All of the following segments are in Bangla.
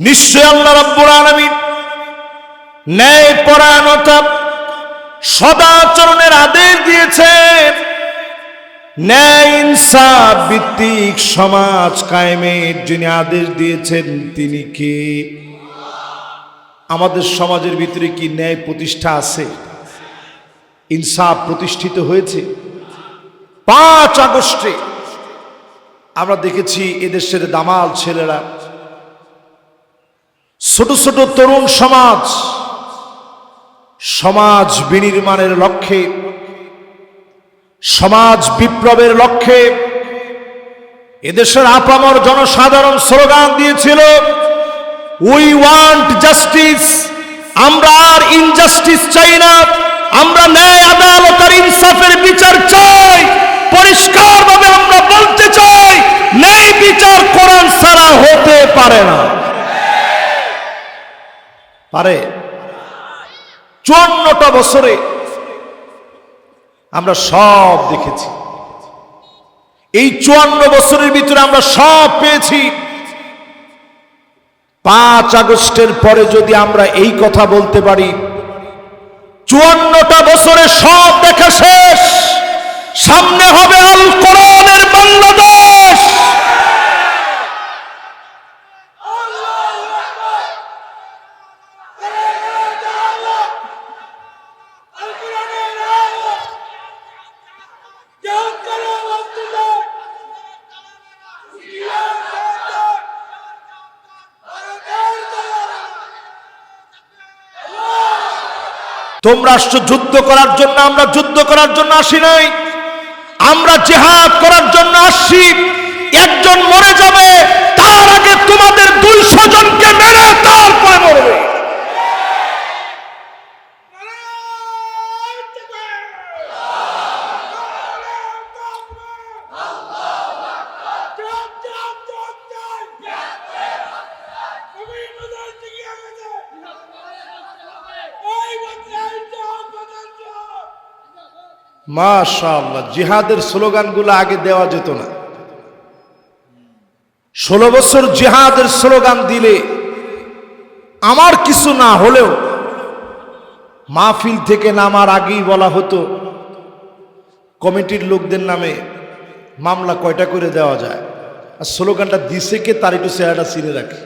নিশ্চয় আল্লাহ রাব্বুল আলামিন ন্যায় পরায়ণতা সদাচরণের আদেশ দিয়েছেন। ন্যায় ইনসাফ ভিত্তিক সমাজ কায়েমের যিনি আদেশ দিয়েছেন তিনি কে? আমাদের সমাজের ভিতরে কি ন্যায় প্রতিষ্ঠা আছে? ইনসাফ প্রতিষ্ঠিত হয়েছে? 5 আগস্টে আমরা দেখেছি এদেশের দামাল ছেলেরা, ছোট ছোট তরুণ সমাজ বিনির্মাণের লক্ষ্যে, সমাজ বিপ্লবের লক্ষ্যে এদেশের আপামর জনসাধারণ স্লোগান দিয়েছিল, উই ওয়ান্ট জাস্টিস। আমরা আর ইনজাস্টিস চাই না, আমরা ন্যায় আদালত আর ইনসাফের বিচার চাই। পরিষ্কারভাবে আমরা বলতে চাই, ন্যায় বিচার কোরআন ছাড়া হতে পারে না। পারে? 54টা বছরে আমরা সব দেখেছি। এই 54 বছরের ভিতরে আমরা সব পেয়েছি। 5 আগস্টের পরে যদি আমরা এই কথা বলতে পারি 54টা বছরে সব দেখা শেষ, সামনে হবে আল কোরআনের বাংলাদেশ। তোমরা আসছো যুদ্ধ করার জন্য, আমরা যুদ্ধ করার জন্য আসি নাই, আমরা জিহাদ করার জন্য আসছি। একজন মরে যাবে, তার আগে তোমাদের 200 জনকে মেরে তারপরে মরবে। মাশাআল্লাহ, জিহাদের স্লোগানগুলো আগে দেওয়া যেত না। 16 বছর জিহাদের স্লোগান দিলে আমার কিছু না হলেও মাহফিল থেকে নামার আগেই বলা হতো কমিটির লোকদের নামে মামলা কয়টা করে দেওয়া যায়, আর স্লোগানটা দিছে কে তার একটু চেহারাটা চিনে রাখে।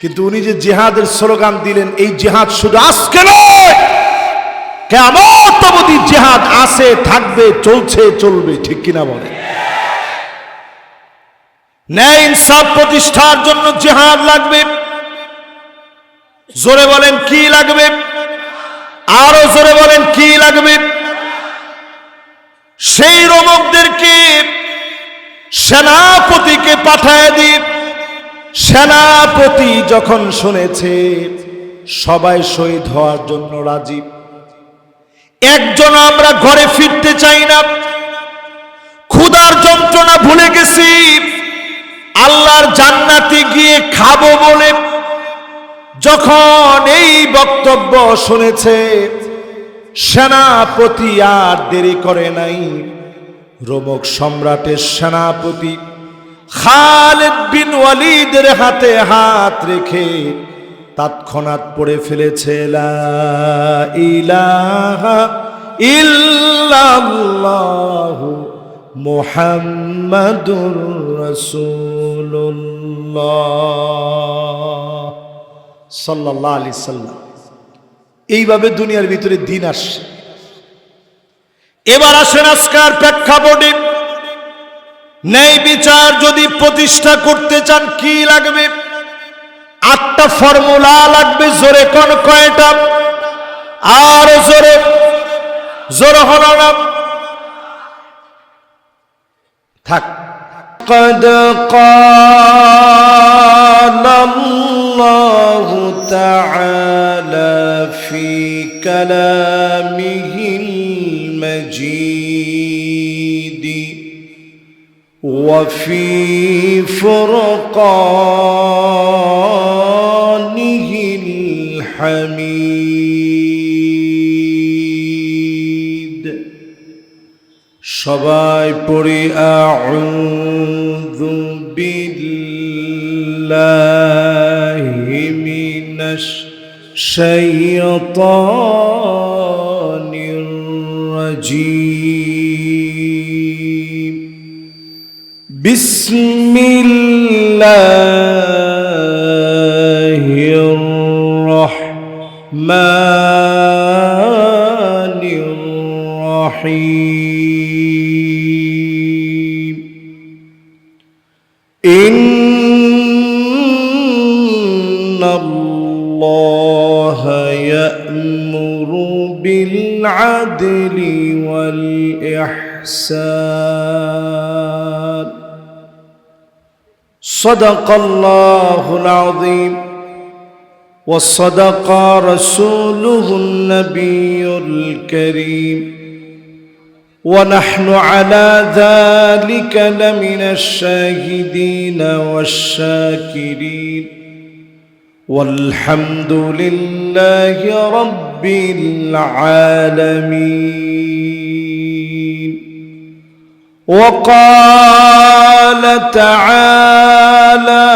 কিন্তু উনি যে জিহাদের স্লোগান দিলেন, এই জিহাদ শুধু আজকে নয়, কিয়ামত অবধি জিহাদ আছে, থাকবে, চলছে, চলবে। ঠিক কিনা বলে? ন্যায় ইনসাফ প্রতিষ্ঠার জন্য জিহাদ লাগবে। জোরে বলেন কি লাগবে? আরো জোরে বলেন কি লাগবে? সেই রোমকদেরকে সেনাপতিকে পাঠায় দিয়ে, সেনাপতি যখন শুনেছে সবাই শহীদ হওয়ার জন্য রাজি, একজন আমরা ঘরে ফিরতে চাই না, ক্ষুধার যন্ত্রণা ভুলে গেছি, আল্লাহর জান্নাতে গিয়ে খাবো বলে যখন এই বক্তব্য শুনেছে, সেনাপতি আর দেরি করে নাই। রোমক সম্রাটের সেনাপতি খালিদ বিন ওয়ালিদের হাতে হাত রেখে তৎক্ষণাৎ পড়ে ফেলেছে, লা ইলাহা ইল্লাল্লাহু মুহাম্মাদুর রাসূলুল্লাহ সাল্লাল্লাহু আলাইহি সাল্লাম। এইভাবে দুনিয়ার ভিতরে দিন আসছে। এবার আসেন আজকের প্রেক্ষাপটে, ন্যায় বিচার যদি প্রতিষ্ঠা করতে চান কি লাগবে? 8টা ফর্মুলা লাগবে। জোরে কোন কয়টা? আর জোরে, জোরে হলো না, থাক। قد قال الله تعالى في كلامه المجيد وفي فرقانه الحميد। সবাই পড়ি আউযু বিল্লাহ الشيطان الرجيم. بسم الله الرحمن الرحيم. إن الله يأمر بالعدل والإحسان. صدق الله العظيم وصدق رسوله النبي الكريم، ونحن على ذلك لمن الشاهدين والشاكرين، والحمد لله رب العالمين. وقال تعالى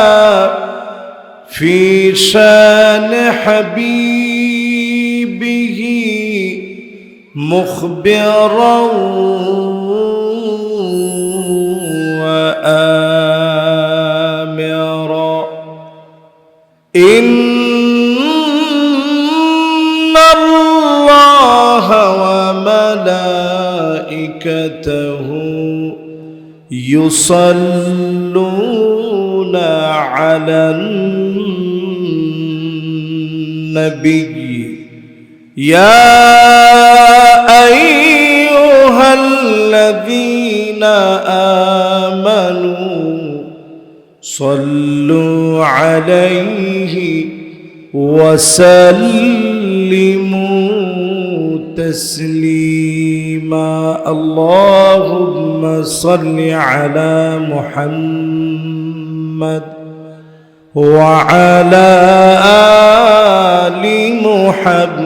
في شان حبيبه مخبرا وآمرا: إن الله وملائكته يصلون على النبي يا أيها الذين آمنوا صلوا عليه وسلموا تسليما. اللهم صل على محمد وعلى آل محمد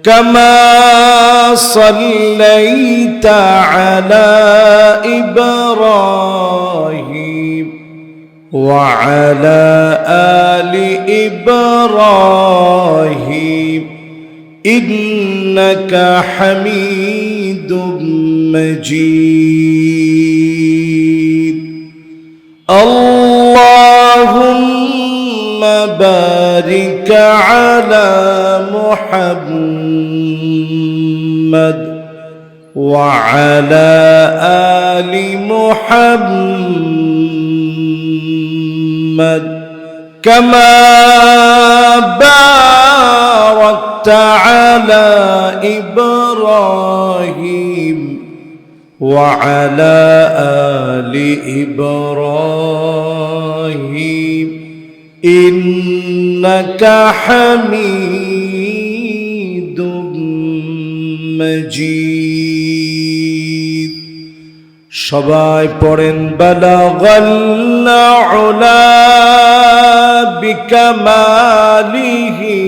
كما صليت على إبراهيم وعلى آل إبراهيم إنك حميد مجيد. اللهم بارك على محمد وعلى آل محمد كما باركت على إبراهيم وعلى آل إبراهيم إنك حميد مجيد. সবাই পড়েন বালাগাল উলা বিকামালিহি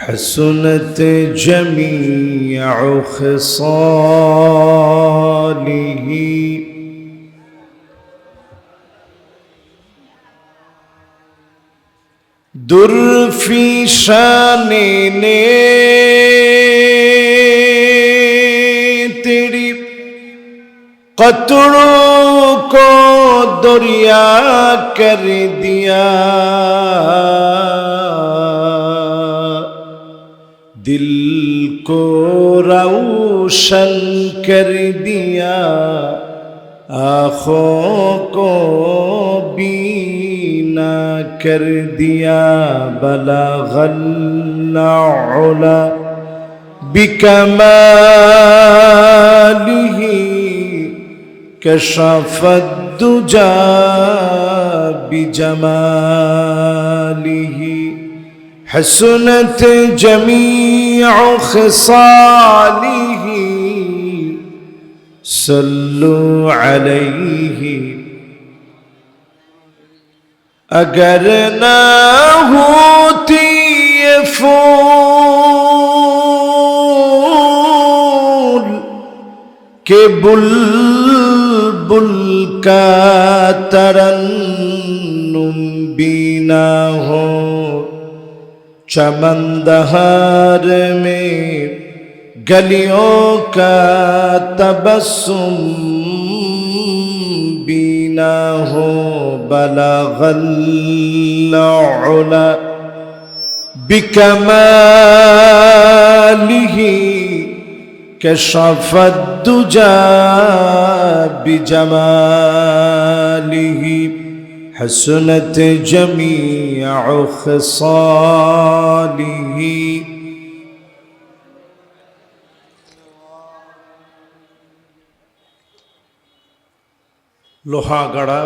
حسنت جميع خصاله در فی شان تیری قطروں کو دریا کر دیا، دل کو روشن کر دیا، آنکھوں کو بینا کر دیا. بلغ العلا بکمالہ کشف الدجا بجمالہ حسنت جمیع خصالہ صلو علیہ. اگر نہ ہوتی یہ پھول کہ بلبل बुलबुल का तरन्नुम बीना हो चमंदहार में गलियों का तबस्सुम बीना हो बलगल उला बिकमालिही कशफत दुजा बिजमालिही हसनत जमीअ खसालिही। লোহাগাড়া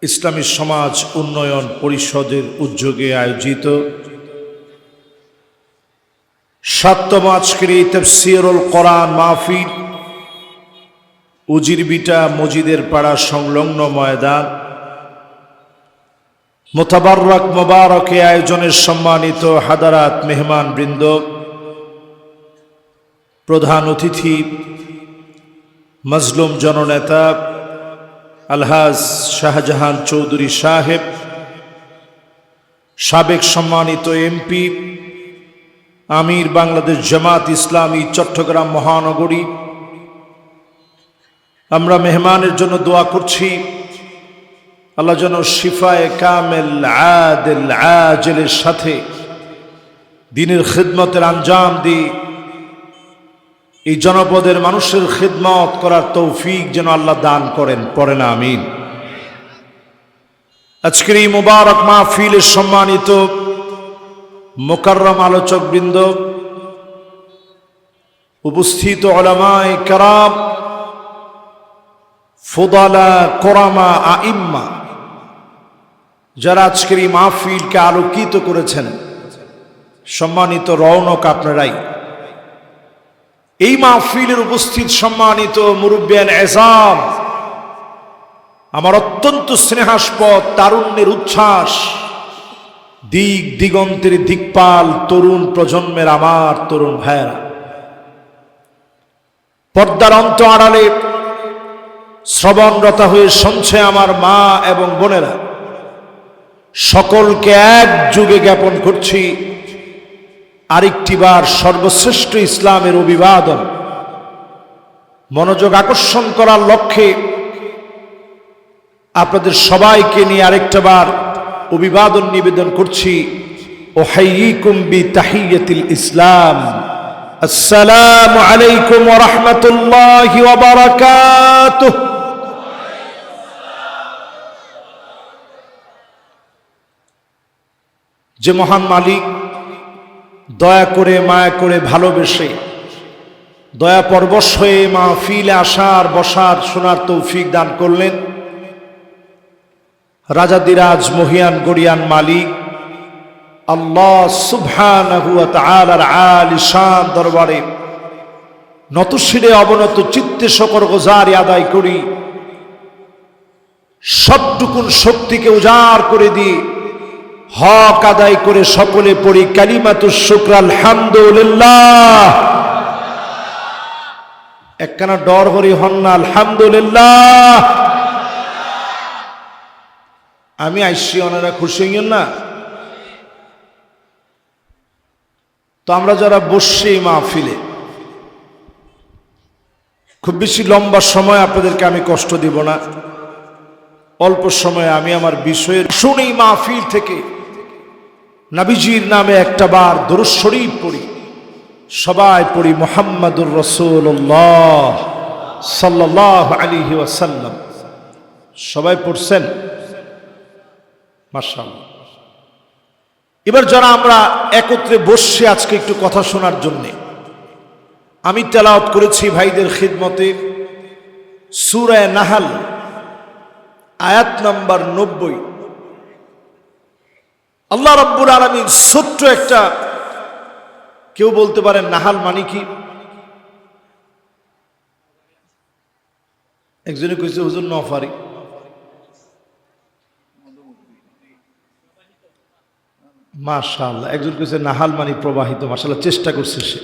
ইসলামী সমাজ উন্নয়ন পরিষদের উদ্যোগে আয়োজিত ৭তম আজকের এই তাফসীরুল কোরআন মাহফিল উজিরবিটা মসজিদের পাড়া সংলগ্ন ময়দান মুতাবাররক মুবারক আয়োজনের সম্মানিত হাদারাত মেহমান বৃন্দ, প্রধান অতিথি মজলুম জননেতা আলহাজ শাহজাহান চৌধুরী সাহেব, সাবেক সম্মানিত এমপি, আমির বাংলাদেশ জামাত ইসলামী চট্টগ্রাম মহানগরী, আমরা মেহমানের জন্য দোয়া করছি আল্লাহ যেন শিফায়ে কামেল আদিল আজলের সাথে দ্বীনের খিদমতের আঞ্জাম দিয়ে এই জনপদের মানুষের খিদমত করার তৌফিক যেন আল্লাহ দান করেন, পড়েন আমিন। আজকের এই মুবারক মাহফিলের সম্মানিত মুকাররম আলোচক বৃন্দ, উপস্থিত উলামায়ে কেরাম, ফুদালা, কোরামা, আইম্মা, যারা আজকের এই মাহফিলকে আলোকিত করেছেন, সম্মানিত রৌনক আপনারাই। এই মাহফিলের উপস্থিত সম্মানিত মুরব্বিয়ান এজাম, আমার অত্যন্ত স্নেহাস্পদ তারুণ্যের উচ্ছ্বাস, দিক দিগন্তের দিকপাল তরুণ প্রজন্মের আমার তরুণ ভাইয়েরা, পর্দার অন্ত আড়ালে শ্রবণরতা হয়ে শুনছে আমার মা এবং বোনেরা, সকলকে এক যুগে জ্ঞাপন করছি আরেকটিবার সর্বশ্রেষ্ঠ ইসলামের অভিবাদন। মনোযোগ আকর্ষণ করার লক্ষ্যে আপনাদের সবাইকে নিয়ে আরেকটাবার অভিবাদন নিবেদন করছি। উহাইয়িকুম বিতাহিয়াতিল ইসলাম, আসসালামু আলাইকুম ওয়া রাহমাতুল্লাহি ওয়া বারাকাতুহু। যে মহান মালিক দয়া করে মায়া করে ভালোবেসে দয়া পরবশ হয়ে মাহফিলে আসার বসার শোনার তৌফিক দান করলেন, রাজাদিরাজ মহিয়ান গরিয়ান মালিক আল্লাহ সুবহানাহু ওয়া তাআলার আলিশান দরবারে নতশিরে অবনত চিত্তে শকর গুজারি আদায় করি, সবটুকুন শক্তিকে উজাড় করে দিয়ে হক আদায় করে সকলে পড়ি কালিমাতুশ শুকর আলহামদুলিল্লাহ। একখানা ডর হরি হন্না আলহামদুলিল্লাহ। আমি আইসি, ওনারা খুশি হইয়েন না তো। আমরা যারা বসছি মাহফিলে, খুব বেশি লম্বা সময় আপনাদেরকে আমি কষ্ট দিব না, অল্প সময়ে আমি আমার বিষয়ের শুনেই মাহফিল থেকে নবীজির নামে একটা বার দরুদ শরীফ পড়ি। সবাই পড়ি মুহাম্মাদুর রাসূলুল্লাহ সাল্লাল্লাহু আলাইহি ওয়াসাল্লাম। সবাই পড়ছেন? মাশাআল্লাহ। এবার যারা আমরা একত্রে বসছি আজকে একটু কথা শোনার জন্যে, আমি তেলাওয়াত করেছি ভাইদের খিদমতে সূরা নাহল আয়াত নাম্বার 90। আল্লাহ রাব্বুল আলামিন ছোট্ট একটা, কেউ বলতে পারেন নাহাল মানে কি? একজনে কইছে হুজুর নফারি, মাশাআল্লাহ। একজন কইছে নাহাল মানে প্রবাহিত, মাশাআল্লাহ চেষ্টা করছে সে।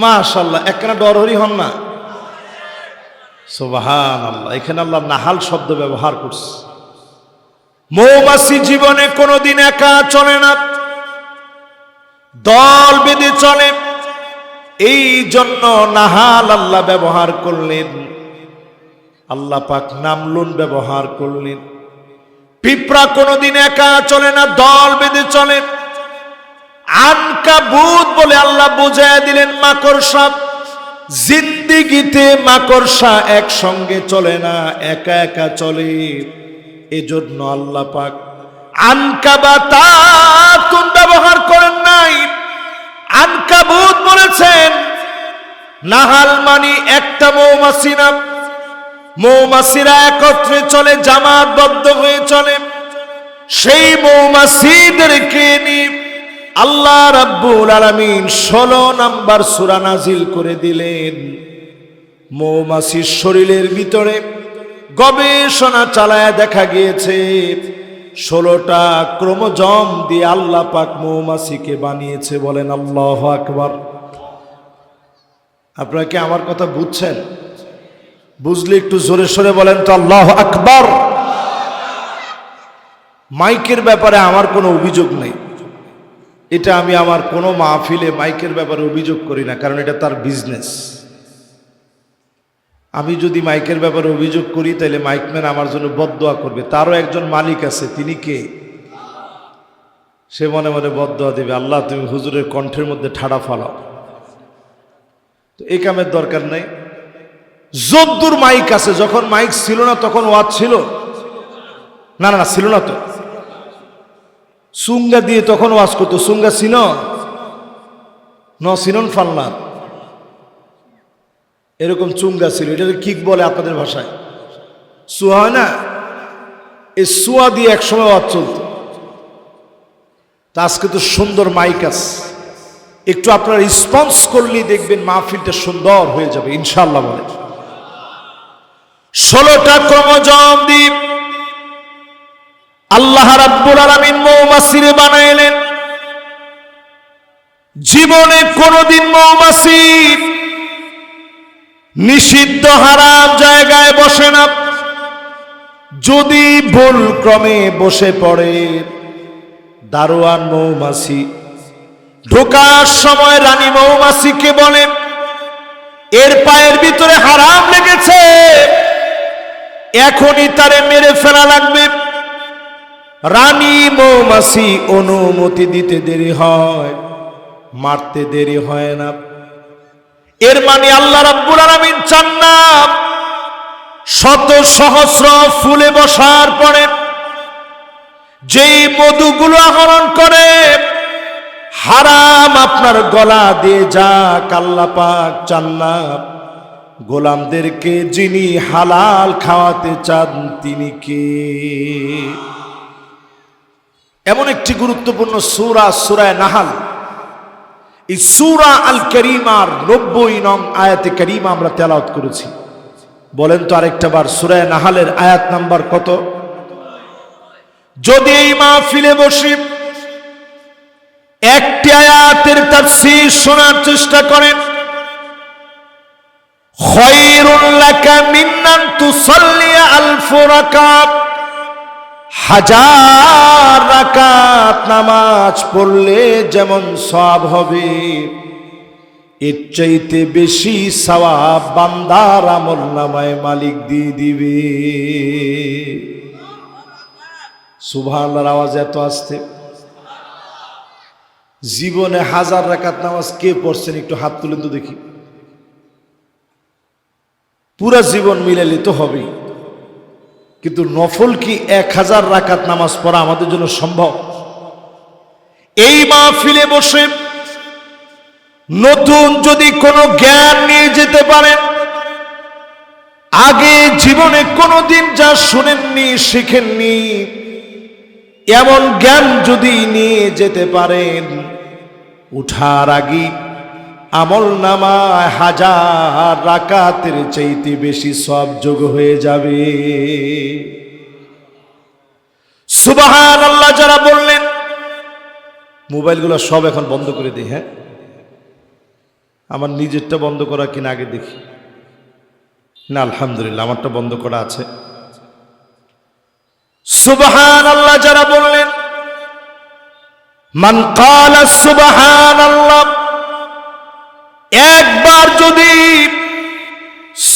মাশাআল্লাহ, একখানা ডরহরি হন না? সুবহানাল্লাহ। এখানে আল্লাহ নাহাল শব্দ ব্যবহার করছে। মৌমাছি জীবনে কোনোদিন একা চলে না, দল বেঁধে চলে। এই জন্য নাহাল আল্লাহ ব্যবহার করলেন, আল্লাহ পাক নামলুন ব্যবহার করলেন। পিঁপড়া কোনোদিন একা চলে না, দল বেঁধে চলে। আনকাবুত বলে আল্লাহ বুঝাইয়া দিলেন মাকড়সা। জিন্দিগিতে মাকড়সা একসঙ্গে চলে না, একা একা চলে। এজন্য আল্লাহ পাক আনকাবাতাতুন ব্যবহার করেন নাই, আনকাবুত বলেছেন। নাহাল মানি একটা মৌমাছি না, মৌমাছিরা একত্রে চলে, জামাতবদ্ধ হয়ে চলে। সেই মৌমাছিদেরকে নিয়ে আল্লাহ রাব্বুল আলামিন 16 নম্বর সূরা নাজিল করে দিলেন। মৌমাছির শরীরের ভিতরে গবেষণা চালায় দেখা গিয়েছে 16টা ক্রোমোজোম দিয়ে আল্লাহ পাক মৌমাছিকে বানিয়েছে। বলেন আল্লাহু আকবার। আপনারা কি আমার কথা বুঝছেন? বুঝলে একটু জোরে সোরে বলেন তো আল্লাহু আকবার। মাইকের ব্যাপারে আমার কোনো অভিযোগ নেই, এটা আমি আমার কোনো মাহফিলে মাইকের ব্যাপারে অভিযোগ করি না, কারণ এটা তার বিজনেস। আমি যদি মাইকের ব্যাপারে অভিযোগ করি তাহলে মাইকম্যান আমার জন্য বদদোয়া করবে। তারও একজন মালিক আছে, তিনি কে? সে মনে মনে বদদোয়া দেবে, আল্লাহ তুমি হুজুরের কণ্ঠের মধ্যে ঠাড়া ফালাও। তো এই কামের দরকার নেই। যদ্দূর মাইক আছে, যখন মাইক ছিল না তখন ওয়াজ ছিল না? না ছিল না তো। সুঙ্গা দিয়ে তখন ওয়াজ করতো। সুঙ্গা ছিল সিনন ফাল্লা, এরকম চুঙ্গা ছিল। এটা কিক বলে আপনাদের ভাষায়, সুয়া হয় না? এই সুয়া দিয়ে একসময় ওয়াজ চলত। তা আজকে তো সুন্দর মাইক আছে, একটু আপনারা রেসপন্স করলেই দেখবেন মাহফিলটা সুন্দর হয়ে যাবে ইনশাআল্লাহ। বলে 16টা ক্রোমোজোম দিয়ে আল্লাহ রাব্বুল আলামিন মৌমাছিরে বানাইলেন। জীবনে কোনোদিন মৌমাছি নিষিদ্ধ হারাম জায়গায় বসে না। যদি ভুল ক্রমে বসে পড়ে, দারোয়ান মৌমাছি ঢোকার সময় রানী মৌমাছিকে বলে এর পায়ের ভিতরে হারাম লেগেছে, এখনই তারে মেরে ফেলা লাগবে। রানী মৌমাছি অনুমতি দিতে দেরি হয়, মারতে দেরি হয় না। এর মানে আল্লাহ রাব্বুল আলামিন চান না শত সহস্র ফুলে বসার পরে যেই মধুগুলো আহরণ করে হারাম আপনার গলা দিয়ে যাক, আল্লাহ পাক চান না। গোলামদেরকে যিনি হালাল খাওয়াতে চান তিনি কে? এমন একটি গুরুত্বপূর্ণ সূরা, সূরা নাহাল। এই সূরা আল কারীমার 90 নং আয়াতে কারীমা আমরা তেলাওয়াত করেছি। বলেন তো আরেকটা বার, সূরা নাহালের আয়াত নাম্বার কত? যদি এই মাহফিলে বসে একটি আয়াতের তাফসীর শোনার চেষ্টা করেন, খায়রুল লাকা মিন আন তুসাল্লি আলফ রাকাত, 1000 রাকাত নামাজ পড়লে যেমন সওয়াব হবে, এর চাইতে বেশি সওয়াব বান্দার আমলনামায় মালিক দিয়ে দিবে। সুবহানাল্লাহর আওয়াজ এত আসতে। জীবনে 1000 রাকাত নামাজ কে পড়ছেন? একটু হাত তুলেন তো দেখি। পুরা জীবন মিলালে তো হবেই, কিন্তু নফল কি 1000 রাকাত নামাজ পড়া আমাদের জন্য সম্ভব? এই মাহফিলে বসে নতুন যদি কোনো জ্ঞান নিয়ে যেতে পারেন, আগে জীবনে কোনোদিন যা শুনেননি শিখেননি, এমন জ্ঞান যদি নিয়ে যেতে পারেন, উঠার আগে আমল নামায় 1000 রাকাতের চাইতে বেশি সওয়াব যোগ হয়ে যাবে। সুবহানাল্লাহ। যারা বললেন মোবাইলগুলো সব এখন বন্ধ করে দিই, হ্যাঁ আমার নিজেরটা বন্ধ করা কিনা আগে দেখি। না, আলহামদুলিল্লাহ আমারটা বন্ধ করা আছে। সুবহানাল্লাহ যারা বললেন, মান ক্বালা সুবহানাল্লাহ, একবার যদি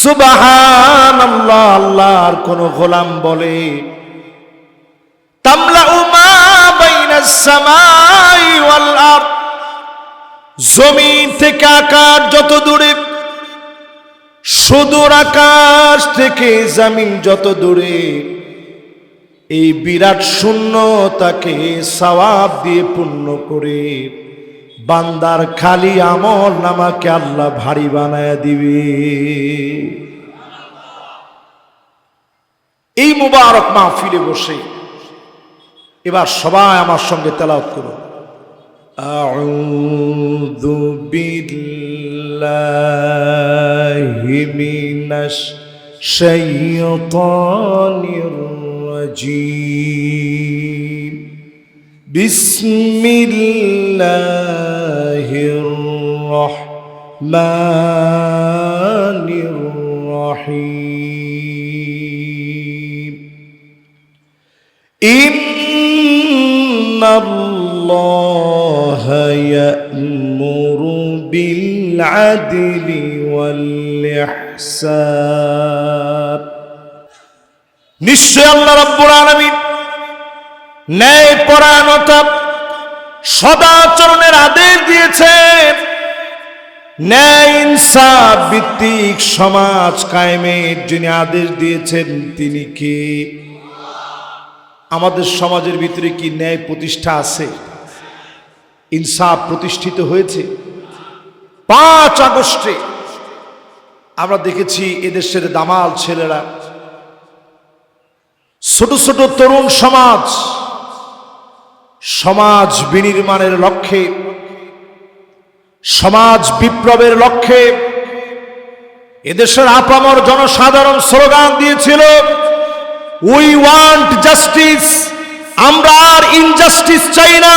সুবহানাল্লাহ আল্লাহর কোন গোলাম বলে, তামলাউ মা বাইনাস সামাই ওয়াল আরদ, জমিন থেকে আকাশ যত দূরে, সুদূর আকাশ থেকে জমিন যত দূরে, এই বিরাট শূন্যতাকে সওয়াব দিয়ে পূর্ণ করে বান্দার খালি আমল নামাকে আল্লাহ ভারী বানায় দিবে। এই মুবারক মাহফিলে বসে এবার সবাই আমার সঙ্গে তেলাওয়াত করুন, আউযু বিল্লাহি মিনাশ শাইতানির রাজীম, বিসমিল্লাহির রহমানির রহিম, ইন্নাল্লাহা ইয়া'মুরু বিল আদলি ওয়াল ইহসান, নিশ্চয় আল্লাহ রাব্বুল আলামিন ন্যায় পরায়ণতা সদাচরণের আদেশ দিয়েছেন। ন্যায় ইনসাফ ভিত্তিক সমাজ কায়েমের যিনি আদেশ দিয়েছেন তিনি কে? আমাদের সমাজের ভিতরে কি ন্যায় প্রতিষ্ঠা আছে? ইনসাফ প্রতিষ্ঠিত হয়েছে? 5 আগস্টে আমরা দেখেছি এদেশের দামাল ছেলেরা, ছোট ছোট তরুণ সমাজ বিনির্মাণের লক্ষ্যে, সমাজ বিপ্লবের লক্ষ্যে এদেশের আপামর জনসাধারণ স্লোগান দিয়েছিল, উই ওয়ান্ট জাস্টিস, আমরা আর ইনজাস্টিস চাই না,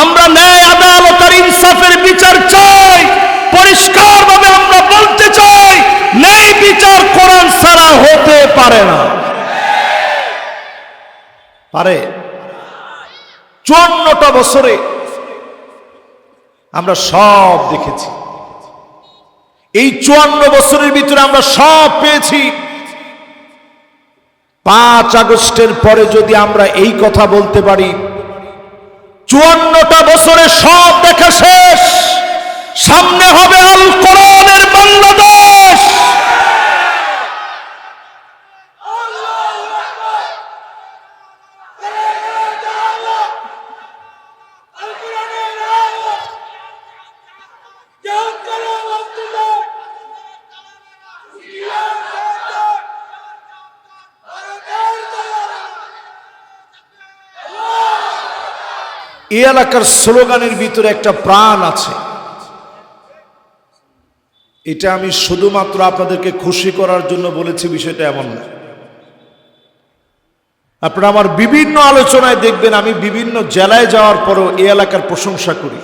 আমরা ন্যায় আদালত আর ইনসাফের বিচার চাই। পরিষ্কারভাবে আমরা বলতে চাই, ন্যায় বিচার কোরআন ছাড়া হতে পারে না। পারে? 54টা বছরে আমরা সব দেখেছি। এই 54 বছরের ভিতরে আমরা সব পেয়েছি। 5 আগস্টের পরে যদি আমরা এই কথা বলতে পারি, 54টা বছরে সব দেখা শেষ, সামনে হবে আল কোরআনের বাংলাদেশ। এই এলাকার স্লোগানের ভিতরে একটা প্রাণ আছে। এটা আমি শুধুমাত্র আপনাদেরকে খুশি করার জন্য বলেছি, বিষয়টা এমন না। আপনারা আমার বিভিন্ন আলোচনায় দেখবেন আমি বিভিন্ন জেলায় যাওয়ার পরও এই এলাকার প্রশংসা করি।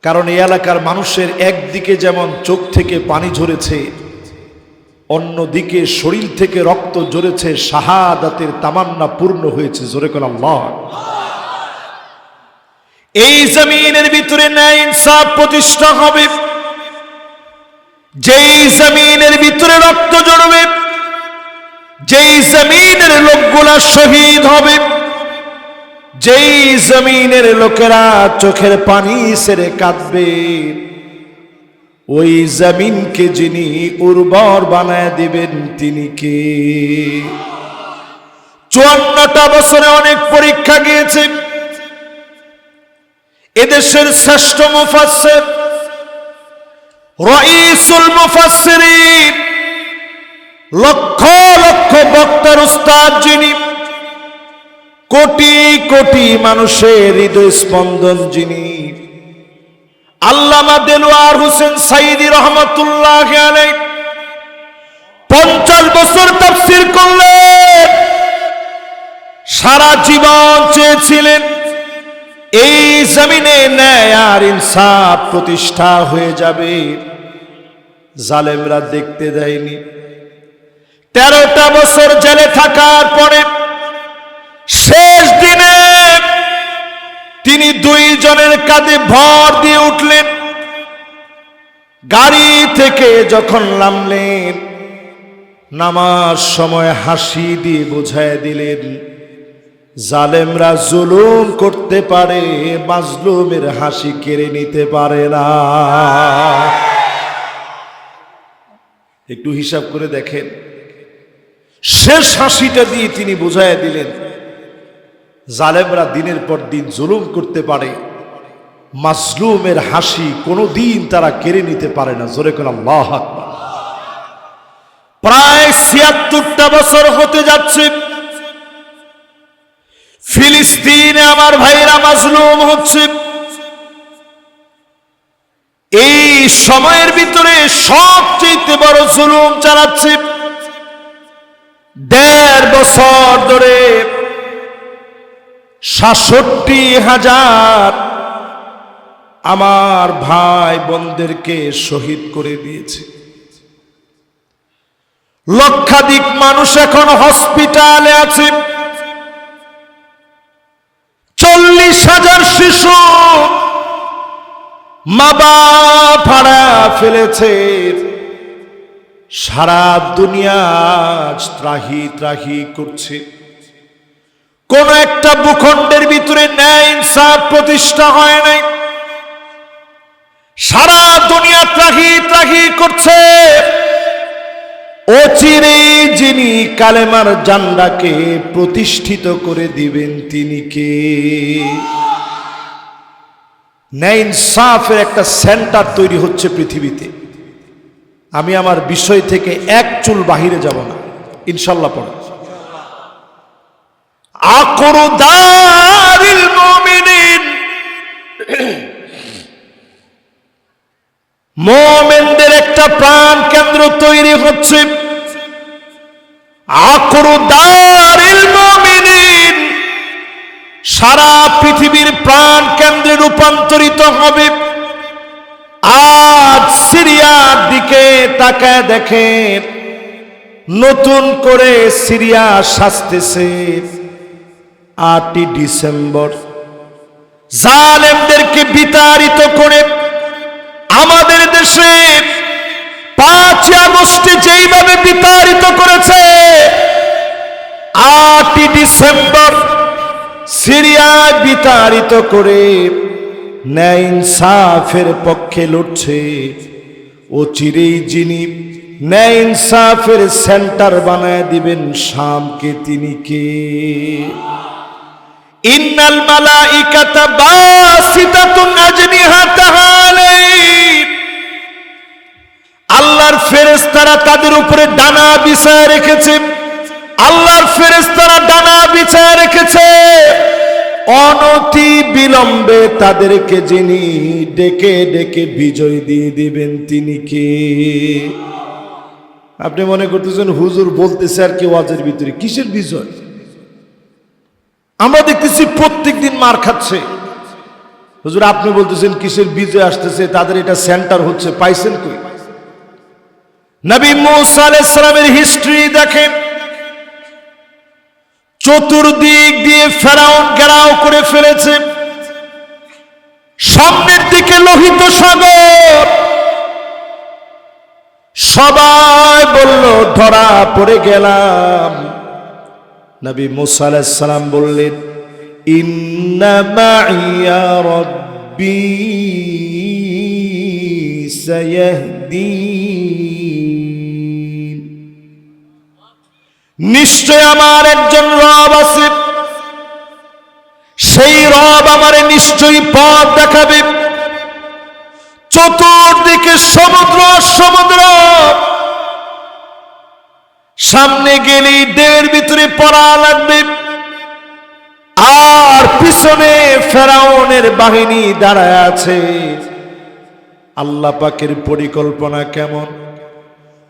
কারণ এই এলাকার মানুষের একদিকে যেমন চোখ থেকে পানি ঝরেছে, অন্যদিকে শরীর থেকে রক্ত ঝরেছে, শাহাদাতের তামান্না পূর্ণ হয়েছে। জোরে করে আল্লাহ। এই জমিনের ভিতরে ন্যায় ইনসাফ প্রতিষ্ঠা হবে। যেই জমিনের ভিতরে রক্ত ঝরবে, যেই জমিনের লোকগুলা শহীদ হবে, যেই জমিনের লোকেরা চোখের পানি ছেড়ে কাঁদবে, ওই জমিনকে যিনি উর্বর বানায় দিবেন তিনি কে? 54টা বছরে অনেক পরীক্ষা গিয়েছে। এদেশের শ্রেষ্ঠ মুফাসসির, রাইসুল মুফাসসিরিন, লক্ষ লক্ষ বক্তার উস্তাদ যিনি, কোটি কোটি মানুষের হৃদয় স্পন্দন যিনি, আল্লামা দেলোয়ার হোসেন সাইদি রহমাতুল্লাহি আলাইহি 50 বছর তাফসীর করলেন। সারা জীবন চেয়েছিলেন এই জমিনে ন্যায় আর ইনসাফ প্রতিষ্ঠা হয়ে যাবে। জালেমরা দেখতে দেয়নি। 13টা বছর জেলে থাকার পরে শেষ দিনে তিনি 2 জনের কাঁধে ভর দিয়ে উঠলেন। গাড়ি থেকে যখন নামলেন, নামার সময় হাসি দিয়ে বুঝায় দিলেন, জালেমরা জুলুম করতে পারে, মাজলুমের হাসি কেড়ে নিতে পারে না। একটু হিসাব করে দেখেন, শেষ হাসিটা দিয়ে তিনি বুঝায় দিলেন, জালেমরা দিনের পর দিন জুলুম করতে পারে, মাজলুমের হাসি কোনোদিন তারা কেড়ে নিতে পারে না। জোরে করে আল্লাহু আকবার। প্রায় ৭৬টা বছর হতে যাচ্ছে, ফিলিস্তিনে আমার ভাইরা মাজলুম হচ্ছে। এই সময়ের ভিতরে সবচেয়ে বড় জুলুম চালাচ্ছে। ১.৫ বছর ধরে ৬৭,০০০ আমার ভাই বোনদেরকে শহীদ করে দিয়েছে। লক্ষাধিক মানুষ এখন হসপিটালে আছে। ৪০,০০০ শিশু মা বাপ হারা ফেলেছে। সারা দুনিয়া আজ ত্রাহি ত্রাহি করছে। কোন একটা ভূখণ্ডের ভিতরে ন্যায় ইনসাফ প্রতিষ্ঠা হয় নাই। সারা দুনিয়া ত্রাহি ত্রাহি করছে। অচিরেই যিনি কালেমার জান্ডাকে প্রতিষ্ঠিত করে দিবেন তিনি কে? ন্যায় ইনসাফের একটা সেন্টার তৈরি হচ্ছে পৃথিবীতে। আমি আমার বিষয় থেকে এক চুল বাহিরে যাব না, ইনশাল্লাহ পড়ে। আকরু দারিল মুমিনিন, মুমিনদের একটা প্রাণ কেন্দ্র তৈরি হচ্ছে। আকরু দারিল মুমিনিন সারা পৃথিবীর প্রাণ কেন্দ্রে রূপান্তরিত হবে। আজ সিরিয়ার দিকে তাকায় দেখেন, নতুন করে সিরিয়া সাজতেছে। 8ই ডিসেম্বর জালেমদেরকে বিতাড়িত করে আমাদের দেশে 5ই আগস্টে যেইভাবে বিতাড়িত করেছে, 8ই ডিসেম্বর সিরিয়ায় বিতাড়িত করে ন্যায় ইনসাফের পক্ষে লড়ছে। অচিরেই যিনি ন্যায় ইনসাফের সেন্টার বানায় দিবেন শামকে, তিনি কে? ইন্নাল মালাইকাতা বাসিতাতুন আজনিহাতাহা আলাইহিম, আল্লাহর ফেরেশতারা তাদের উপরে ডানা বিছায় রেখেছে। আল্লাহর ফেরেশতারা ডানা বিছায় রেখেছে। অনতি বিলম্বে তাদেরকে যিনি ডেকে ডেকে বিজয় দিয়ে দিবেন তিনি কে? আপনি মনে করতেছেন হুজুর বলতেছে আর কি ওয়াজের ভিতরে, কিসের বিজয়? আমরা দেখতেছি প্রত্যেক দিন মার খাচ্ছে। হুজুর আপনি বলতেছেন কিসের বিজয় আসতেছে, তাদের এটা সেন্টার হচ্ছে, পাইছেন কই? নবী মুসা আলাইহিস সালামের হিস্ট্রি দেখেন। চতুর্দিক দিয়ে ফেরাউন ঘেরাও করে ফেলেছে। সামনের দিকে লোহিত সাগর। সবাই বলল ধরা পড়ে গেলাম। নবী মুসা আলাইহিস সালাম বললেন, ইন্না মাইয়া রাব্বী সায়াহদিন, নিশ্চয় আমার একজন রব আছে, সেই রব আমারে নিশ্চয়ই পথ দেখাবে। চতুর্দিকে সমুদ্র সমুদ্র, সামনে গেলেই ঢেউয়ের ভিতরে পড়া লাগবে, আর পিছনে ফেরাউনের বাহিনী দাঁড়ায় আছে। আল্লাহ পাকের পরিকল্পনা কেমন?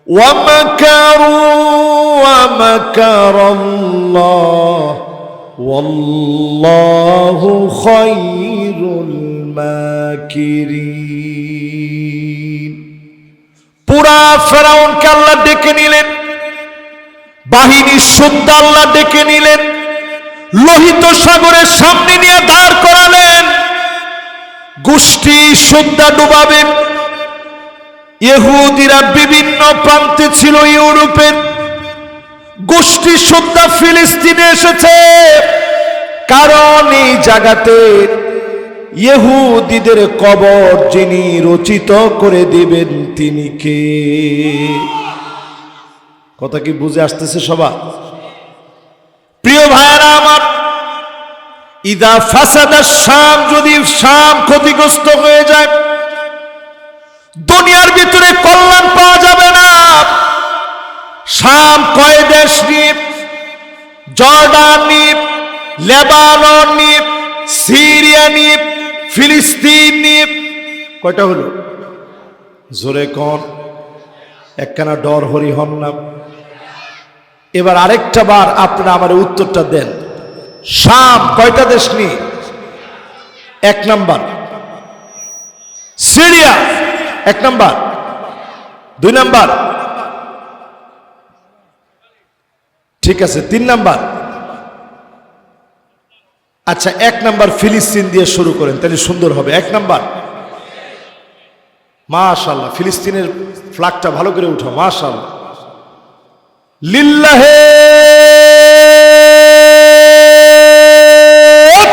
ওয়ামাকারু ওয়ামাকারাল্লাহ ওয়াল্লাহু খায়রুল মাকিরিন। পুরা ফেরাউনকে আল্লাহ ডেকে নিলেন, বাহিনী শুদ্ধ আল্লাহ ডেকে নিলেন, লোহিত সাগরের সামনে নিয়ে দাঁড় করালেন। গোষ্ঠী শুদ্ধা ডুবাবে। ইহুদিরা বিভিন্ন প্রান্তে ছিল ইউরোপের, গোষ্ঠী শুদ্ধা ফিলিস্তিনে এসেছে, কারণ এই জায়গাতে ইহুদিদের কবর যিনি রচিত করে দিবেন তিনি কে? কথা কি বুঝে আসতেছে সবার? প্রিয় ভাইরা আমার, ইদা ফাসাদা শাম, যদি শাম ক্ষতিগ্রস্ত হয়ে যায়, দুনিয়ার ভিতরে কল্যাণ পাওয়া যাবে না। শাম কয় দেশ নিয়ে? জর্ডান নিয়ে, লেবানন নিয়ে, সিরিয়া নিয়ে, ফিলিস্তিন নিয়ে। কয়টা হলো? জোরে কোন? একখানা ডর হরি হন না। এবার আরেকটা বার আপনারা আমার উত্তরটা দেন। শাম কয়টা দেশ নিয়ে? 1 নাম্বার। Syria 1 number. 2 নাম্বার? ঠিক আছে, 3 নাম্বার। আচ্ছা, 1 নাম্বার ফিলিস্তিন দিয়ে শুরু করেন, তাহলে সুন্দর হবে। 1 নাম্বার। মাশাআল্লাহ, ফিলিস্তিনের ফ্ল্যাগটা ভালো করে উঠো। মাশাআল্লাহ, লিল্লাহে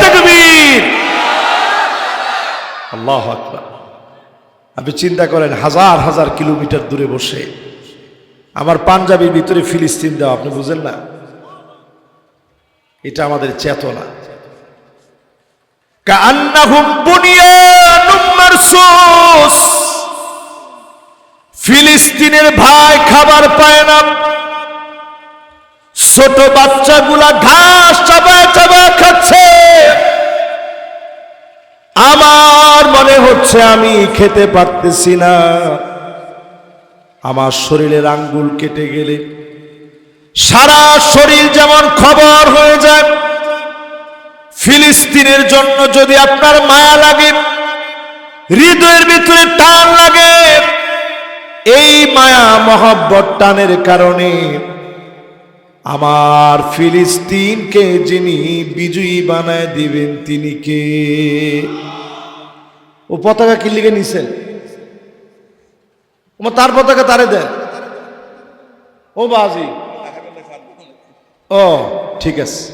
তাকবীর, আল্লাহু আকবার। আপনি চিন্তা করেন, হাজার হাজার কিলোমিটার দূরে বসে আমার পাঞ্জাবির ভিতরে ফিলিস্তিন দেওয়া, আপনি বুঝেন না? এটা আমাদের চেতনা। কাআন্নাহুম বুনিয়ানুম মারসুস। ফিলিস্তিনের ভাই খাবার পায় না, ছোট বাচ্চাগুলা ঘাস চাবায় চাবায় খাচ্ছে। আমার মনে হচ্ছে আমি খেতে পারতেছি না। আমার শরীরের আঙ্গুল কেটে গেলে সারা শরীর যেমন খবর হয়ে যায়, ফিলিস্তিনের জন্য যদি আপনার মায়া লাগে, হৃদয়ের ভিতরে টান লাগে, এই মায়া মহব্বত টানের কারণে আমার ফিলিস্তিনকে যিনি বিজয়ী বানায় দিবেন তিনি কে? ও পতাকা কি লিখে নিছেন? তার পতাকা তারে দেন। ও বাজি, ও ঠিক আছে,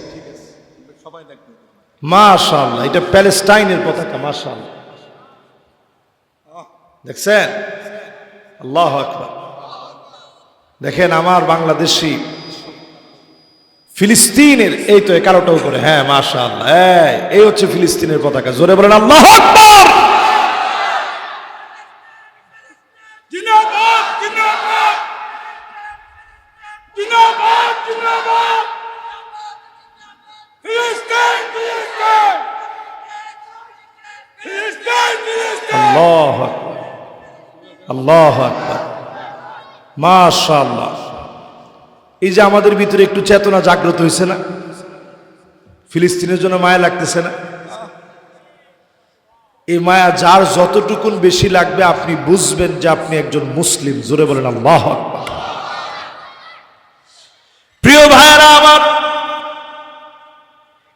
মাশাআল্লাহ, এটা প্যালেস্টাইনের পতাকা। মাশাআল্লাহ, দেখছেন? আল্লাহু আকবার। দেখেন আমার বাংলাদেশি ফিলিস্তিনের, এই তো 11টা উপরে। হ্যাঁ মাশাআল্লাহ, এই হচ্ছে ফিলিস্তিনের পতাকা। জোরে বলেন আল্লাহু আকবার। জিন্দাবাদ জিন্দাবাদ জিন্দাবাদ জিন্দাবাদ। ফিলিস্তিন ফিলিস্তিন ফিলিস্তিন ফিলিস্তিন। আল্লাহু আকবার, আল্লাহু আকবার, মাশাআল্লাহ। এই যে আমাদের ভিতরে একটু চেতনা জাগ্রত হয়েছে না? ফিলিস্তিনের জন্য মায়া লাগতেছে না? এই মায়া যার যতটুকুন বেশি লাগবে আপনি বুঝবেন যে আপনি একজন মুসলিম। জোরে বলেন আল্লাহু আকবার। প্রিয় ভাইরা আমার,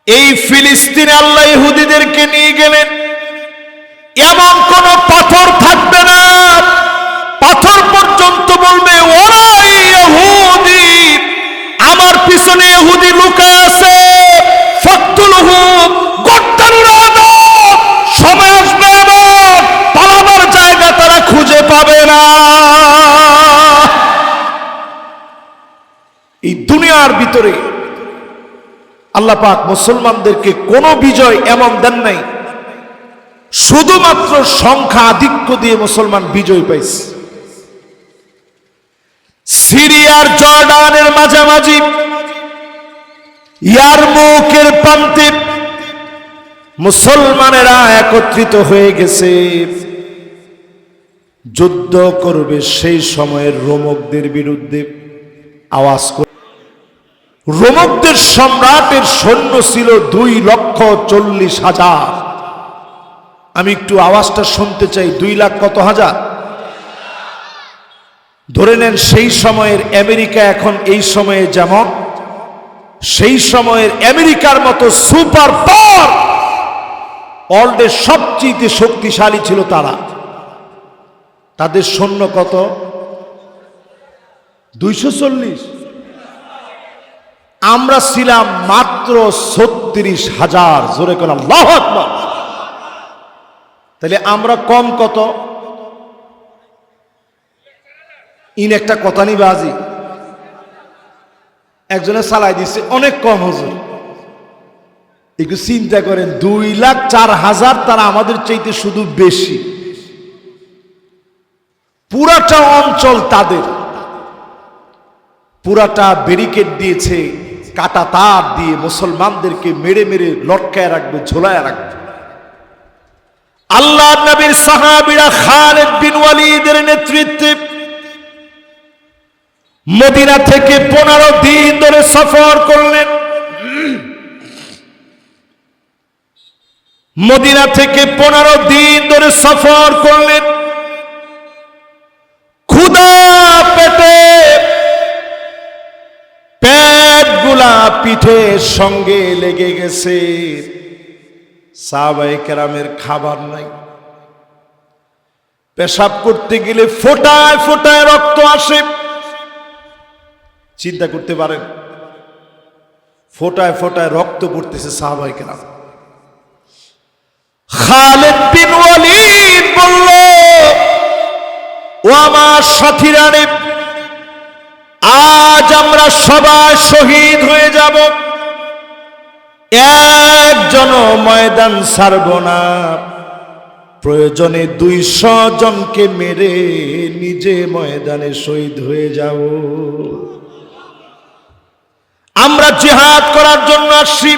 এই ফিলিস্তিনে আল্লাহ ইহুদিদেরকে নিয়ে গেলেন। এমন কোন পাথর থাকবে না, পাথর পর্যন্ত বলবে ওরাই ইহুদি, আমার পিছনে ইহুদি লুকায় আছে, ফাকতুলহু, গর্দান উড়ায় দাও। সময় আসবে এমন, পালাবার জায়গা তারা খুঁজে পাবে না। এই দুনিয়ার ভিতরে আল্লাহ পাক মুসলমানদেরকে কোন বিজয় এমন দেন নাই, শুধুমাত্র সংখ্যা আধিক্য দিয়ে মুসলমান বিজয় পাইছে। সিরিয়ার জর্ডানের মাঝামাঝি ইয়ারমুকের প্রান্তে মুসলমানেরা একত্রিত হয়ে গেছে, যুদ্ধ করবে সেই সময়ের রোমকদের বিরুদ্ধে। আওয়াজ করে রোমকদের সম্রাটের সৈন্য ছিল 2,40,000। আমি একটু আওয়াজটা শুনতে চাই, 2 লাখ কত হাজার? ধরে নেন সেই সময়ের আমেরিকা এখন এই সময়ে যেমন, সেই সময়ের আমেরিকার মতো সুপার পাওয়ার ওয়ার্ল্ডের সবচেয়ে শক্তিশালী ছিল তারা। তাদের সৈন্য কত? 240। আমরা ছিলাম মাত্র 36,000। জোরে করে আল্লাহু আকবার। তাহলে আমরা কম কত? ইন একটা কথা নি বাজি, একজনে চালাই দিচ্ছে অনেক কম হুজুর। একটু চিন্তা করেন, 2,04,000 তারা আমাদের চাইতে শুধু বেশি। পুরাটা অঞ্চল তাদের, পুরাটা ব্যারিকেড দিয়েছে, কাটা তার দিয়ে মুসলমানদেরকে মেরে মেরে লটকায় রাখবে, ঝোলায় রাখবে। আল্লাহ নবীর সাহাবীরা খালিদ বিন ওয়ালিদের নেতৃত্বে মদিনা থেকে 15 দিন ধরে সফর করলেন। মদিনা থেকে 15 দিন ধরে সফর করলেন। ক্ষুধা পেটে, পেটগুলা পিঠের সঙ্গে লেগে গেছে। সাহাবায়ে কেরামের খাবার নাই। পেশাব করতে গেলে ফোঁটায় ফোঁটায় রক্ত আসে। চিন্তা করতে পারেন, ফোঁটায় ফোঁটায় রক্ত পড়তেছে সাহাবায়ে কেরাম। খালিদ বিন ওয়ালিদ বলল, ও আমার সাথীরা রে, আজ আমরা সবাই শহীদ হয়ে যাব, একজন ময়দান ছাড়ব না। প্রয়োজনে 200 জনকে মেরে নিজে ময়দানে শহীদ হয়ে যাব। আমরা জিহাদ করার জন্য আসছি।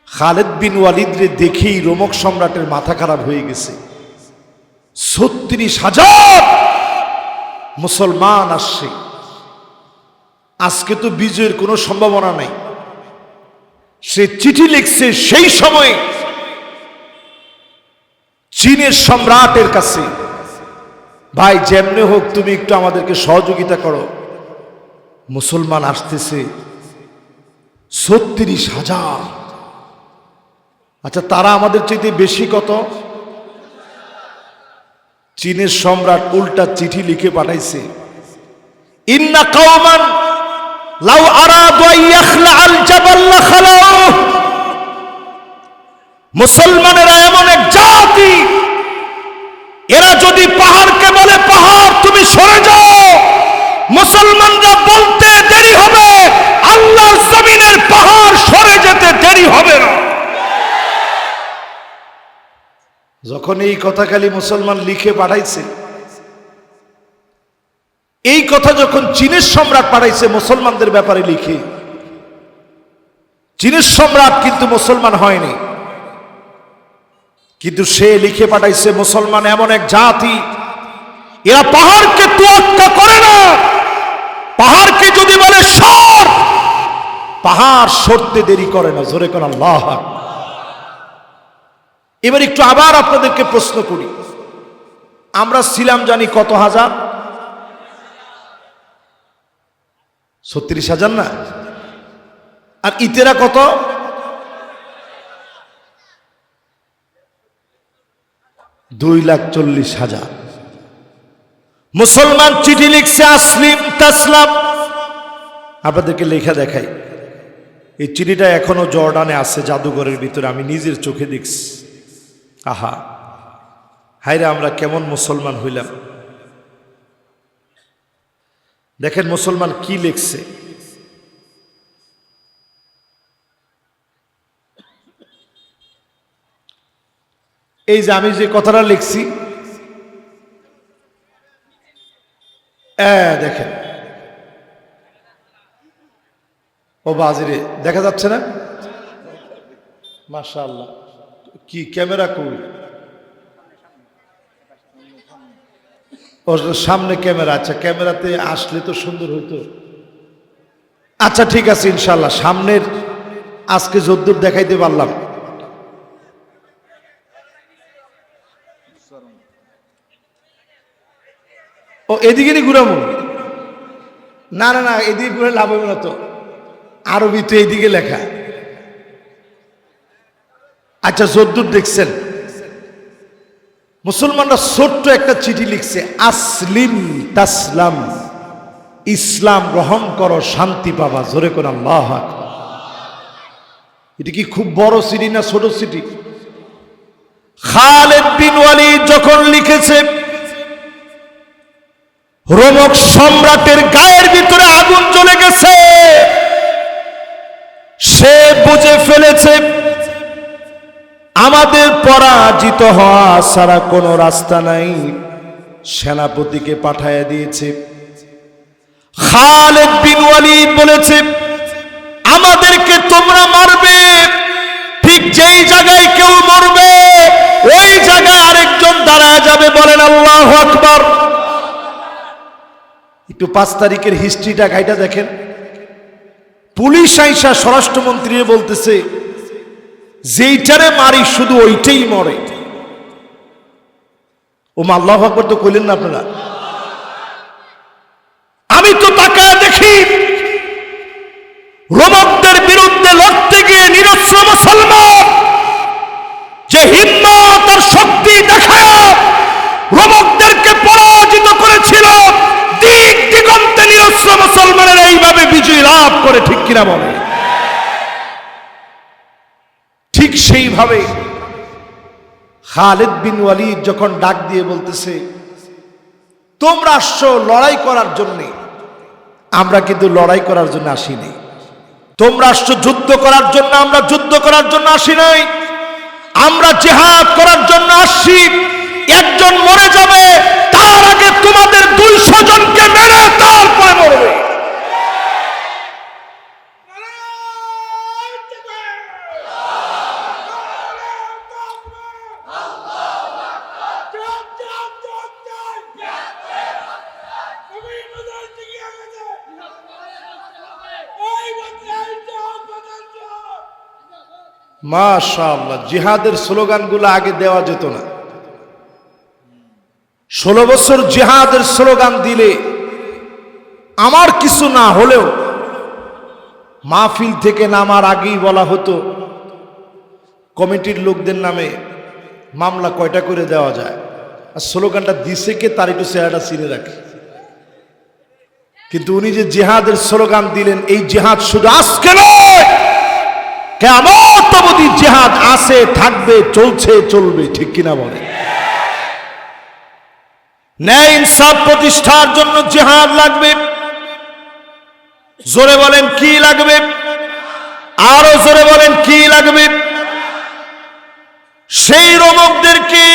খালিদ বিন ওয়ালিদরে দেখেই রোমক সম্রাটের মাথা খারাপ হয়ে গেছে। 36,000 মুসলমান আসছে, আজকে তো বিজয়ের কোনো সম্ভাবনা নাই। সে চিঠি লিখছে সেই সময় চীনের সম্রাটের কাছে, ভাই যেমনে হোক তুমি একটু আমাদেরকে সহযোগিতা করো, মুসলমান আসতেছে 36,000। আচ্ছা, তারা আমাদের চাইতে বেশি কত? চীনের সম্রাট উল্টা চিঠি লিখে পাঠাইছে, ইন্না কওমান লাউ আরাদু আন ইয়াখলাআল জাবাল লাখালাউ। মুসলমানেরা এমন এক জাতি, এরা যদি পাহাড়কে বলে পাহাড় তুমি সরে যাও, মুসলমানরা বলতে দেরি হবে, আল্লাহর জমিনের পাহাড় সরে যেতে দেরি হবে না। যখন এই কথা খালি মুসলমান লিখে পাঠাইছে, এই কথা যখন চীনের সম্রাট পাঠাইছে মুসলমানদের ব্যাপারে লিখে, চীনের সম্রাট কিন্তু মুসলমান হয়নি, কিন্তু সে লিখে পাঠাইছে মুসলমান এমন এক জাতি, এরা পাহাড়কে তোয়াক্কা করে না। পাহাড়কে যদি বলে সর, পাহাড় সরতে দেরি করে না। জোরে কোন আল্লাহ। এবার একটু আবার আপনাদেরকে প্রশ্ন করি, আমরা ছিলাম জানি কত হাজার? 36,000 না? আর ইতেরা কত? 2,40,000। মুসলমান চিঠি লিখছে আসলিম তাসলাম। আপনাদেরকে লেখা দেখাই, এই চিঠিটা এখনো জর্ডানে আছে জাদুঘরের ভিতরে, আমি নিজের চোখে দেখছি। আহা, হায়রে আমরা কেমন মুসলমান হইলাম। দেখেন মুসলমান কি লিখছে, এই যে আমি যে কথাটা লিখছি, দেখেন ও বাজিরে দেখা যাচ্ছে না? মাশাআল্লাহ, কি ক্যামেরা কই? ওর সামনে ক্যামেরা। আচ্ছা, ক্যামেরাতে আসলে তো সুন্দর হইতো। আচ্ছা ঠিক আছে, ইনশাল্লাহ সামনের আজকে যদ্দূর দেখাইতে পারলাম। ও এদিকে ঘুরাবো? না না না, এদিকে ঘুরে লাভ হবে না তো, আরবি তো এইদিকে লেখা। আচ্ছা যদ্দূর দেখছেন, মুসলমানরা ছোট্ট একটা চিঠি লিখছে, আসলিম তাসলাম, ইসলাম গ্রহণ করো শান্তি পাবা। জোরে কোন আল্লাহু আকবার। এটা কি খুব বড় চিঠি না ছোট চিঠি? খালিদ বিন ওয়ালিদ যখন লিখেছে, রোমক সম্রাটের গায়ের ভিতরে আগুন জ্বলে গেছে। সে বুঝে ফেলেছে আমাদের পরাজিত হওয়া ছাড়া কোনো রাস্তা নাই। সেনাপতিকে পাঠাইয়া দিয়েছে। খালিদ বিন ওয়ালিদ বলেছে, আমাদেরকে তোমরা মারবে, ঠিক যেই জায়গায় কেউ মরবে ওই জায়গায় আরেকজন দাঁড়ায় যাবে। বলেন আল্লাহু আকবার। একটু 5 তারিখের হিস্ট্রিটা গাইটা দেখেন। পুলিশ আইসা স্বরাষ্ট্রমন্ত্রী বলতেছে, যেইটারে মারি শুধু ওইটাই মরে। ও আল্লাহু আকবার তো কইলেন না আপনারা? আমি তো তাকায় দেখি রোমকদের বিরুদ্ধে লড়তে গিয়ে নিরস্ত্র মুসলমান যে হিম্মত আর শক্তি দেখায় রোমকদেরকে পরাজিত করেছিল, দিক দিগন্তে নিরস্ত্র মুসলমানের এইভাবে বিজয় লাভ করে, ঠিক কিনা বলে? ঠিক সেইভাবে খালিদ বিন ওয়ালিদ যখন ডাক দিয়ে বলতেছে, তোমরা আসছো লড়াই করার জন্য, আমরা কিন্তু লড়াই করার জন্য আসিনি। তোমরা আসছো যুদ্ধ করার জন্য, আমরা যুদ্ধ করার জন্য আসি নাই। আমরা জিহাদ করার জন্য আসছি। একজন মরে যাবে, তার আগে তোমাদের 200 জনকে মেরে তারপরে মরবে। মাশাআল্লাহ, জিহাদের স্লোগানগুলো আগে দেওয়া যেত না। 16 বছর জিহাদের স্লোগান দিলে আমার কিছু না হলেও মাহফিল থেকে নামার আগেই বলা হতো কমিটির লোকদের নামে মামলা কয়টা করে দেওয়া যায়, আর স্লোগানটা দিছে কে তার একটু চেহারাটা চিনে রাখে। কিন্তু উনি যে জিহাদের স্লোগান দিলেন, এই জিহাদ শুধু আজকে নয়, কিয়ামত অবধি জিহাদ আছে, থাকবে, চলছে, চলবে, ঠিক কিনা বলে? ন্যায় ইনসাফ প্রতিষ্ঠার জন্য জিহাদ লাগবে। জোরে বলেন কি লাগবে? আরো জোরে বলেন কি লাগবে? সেই রোমকদেরকে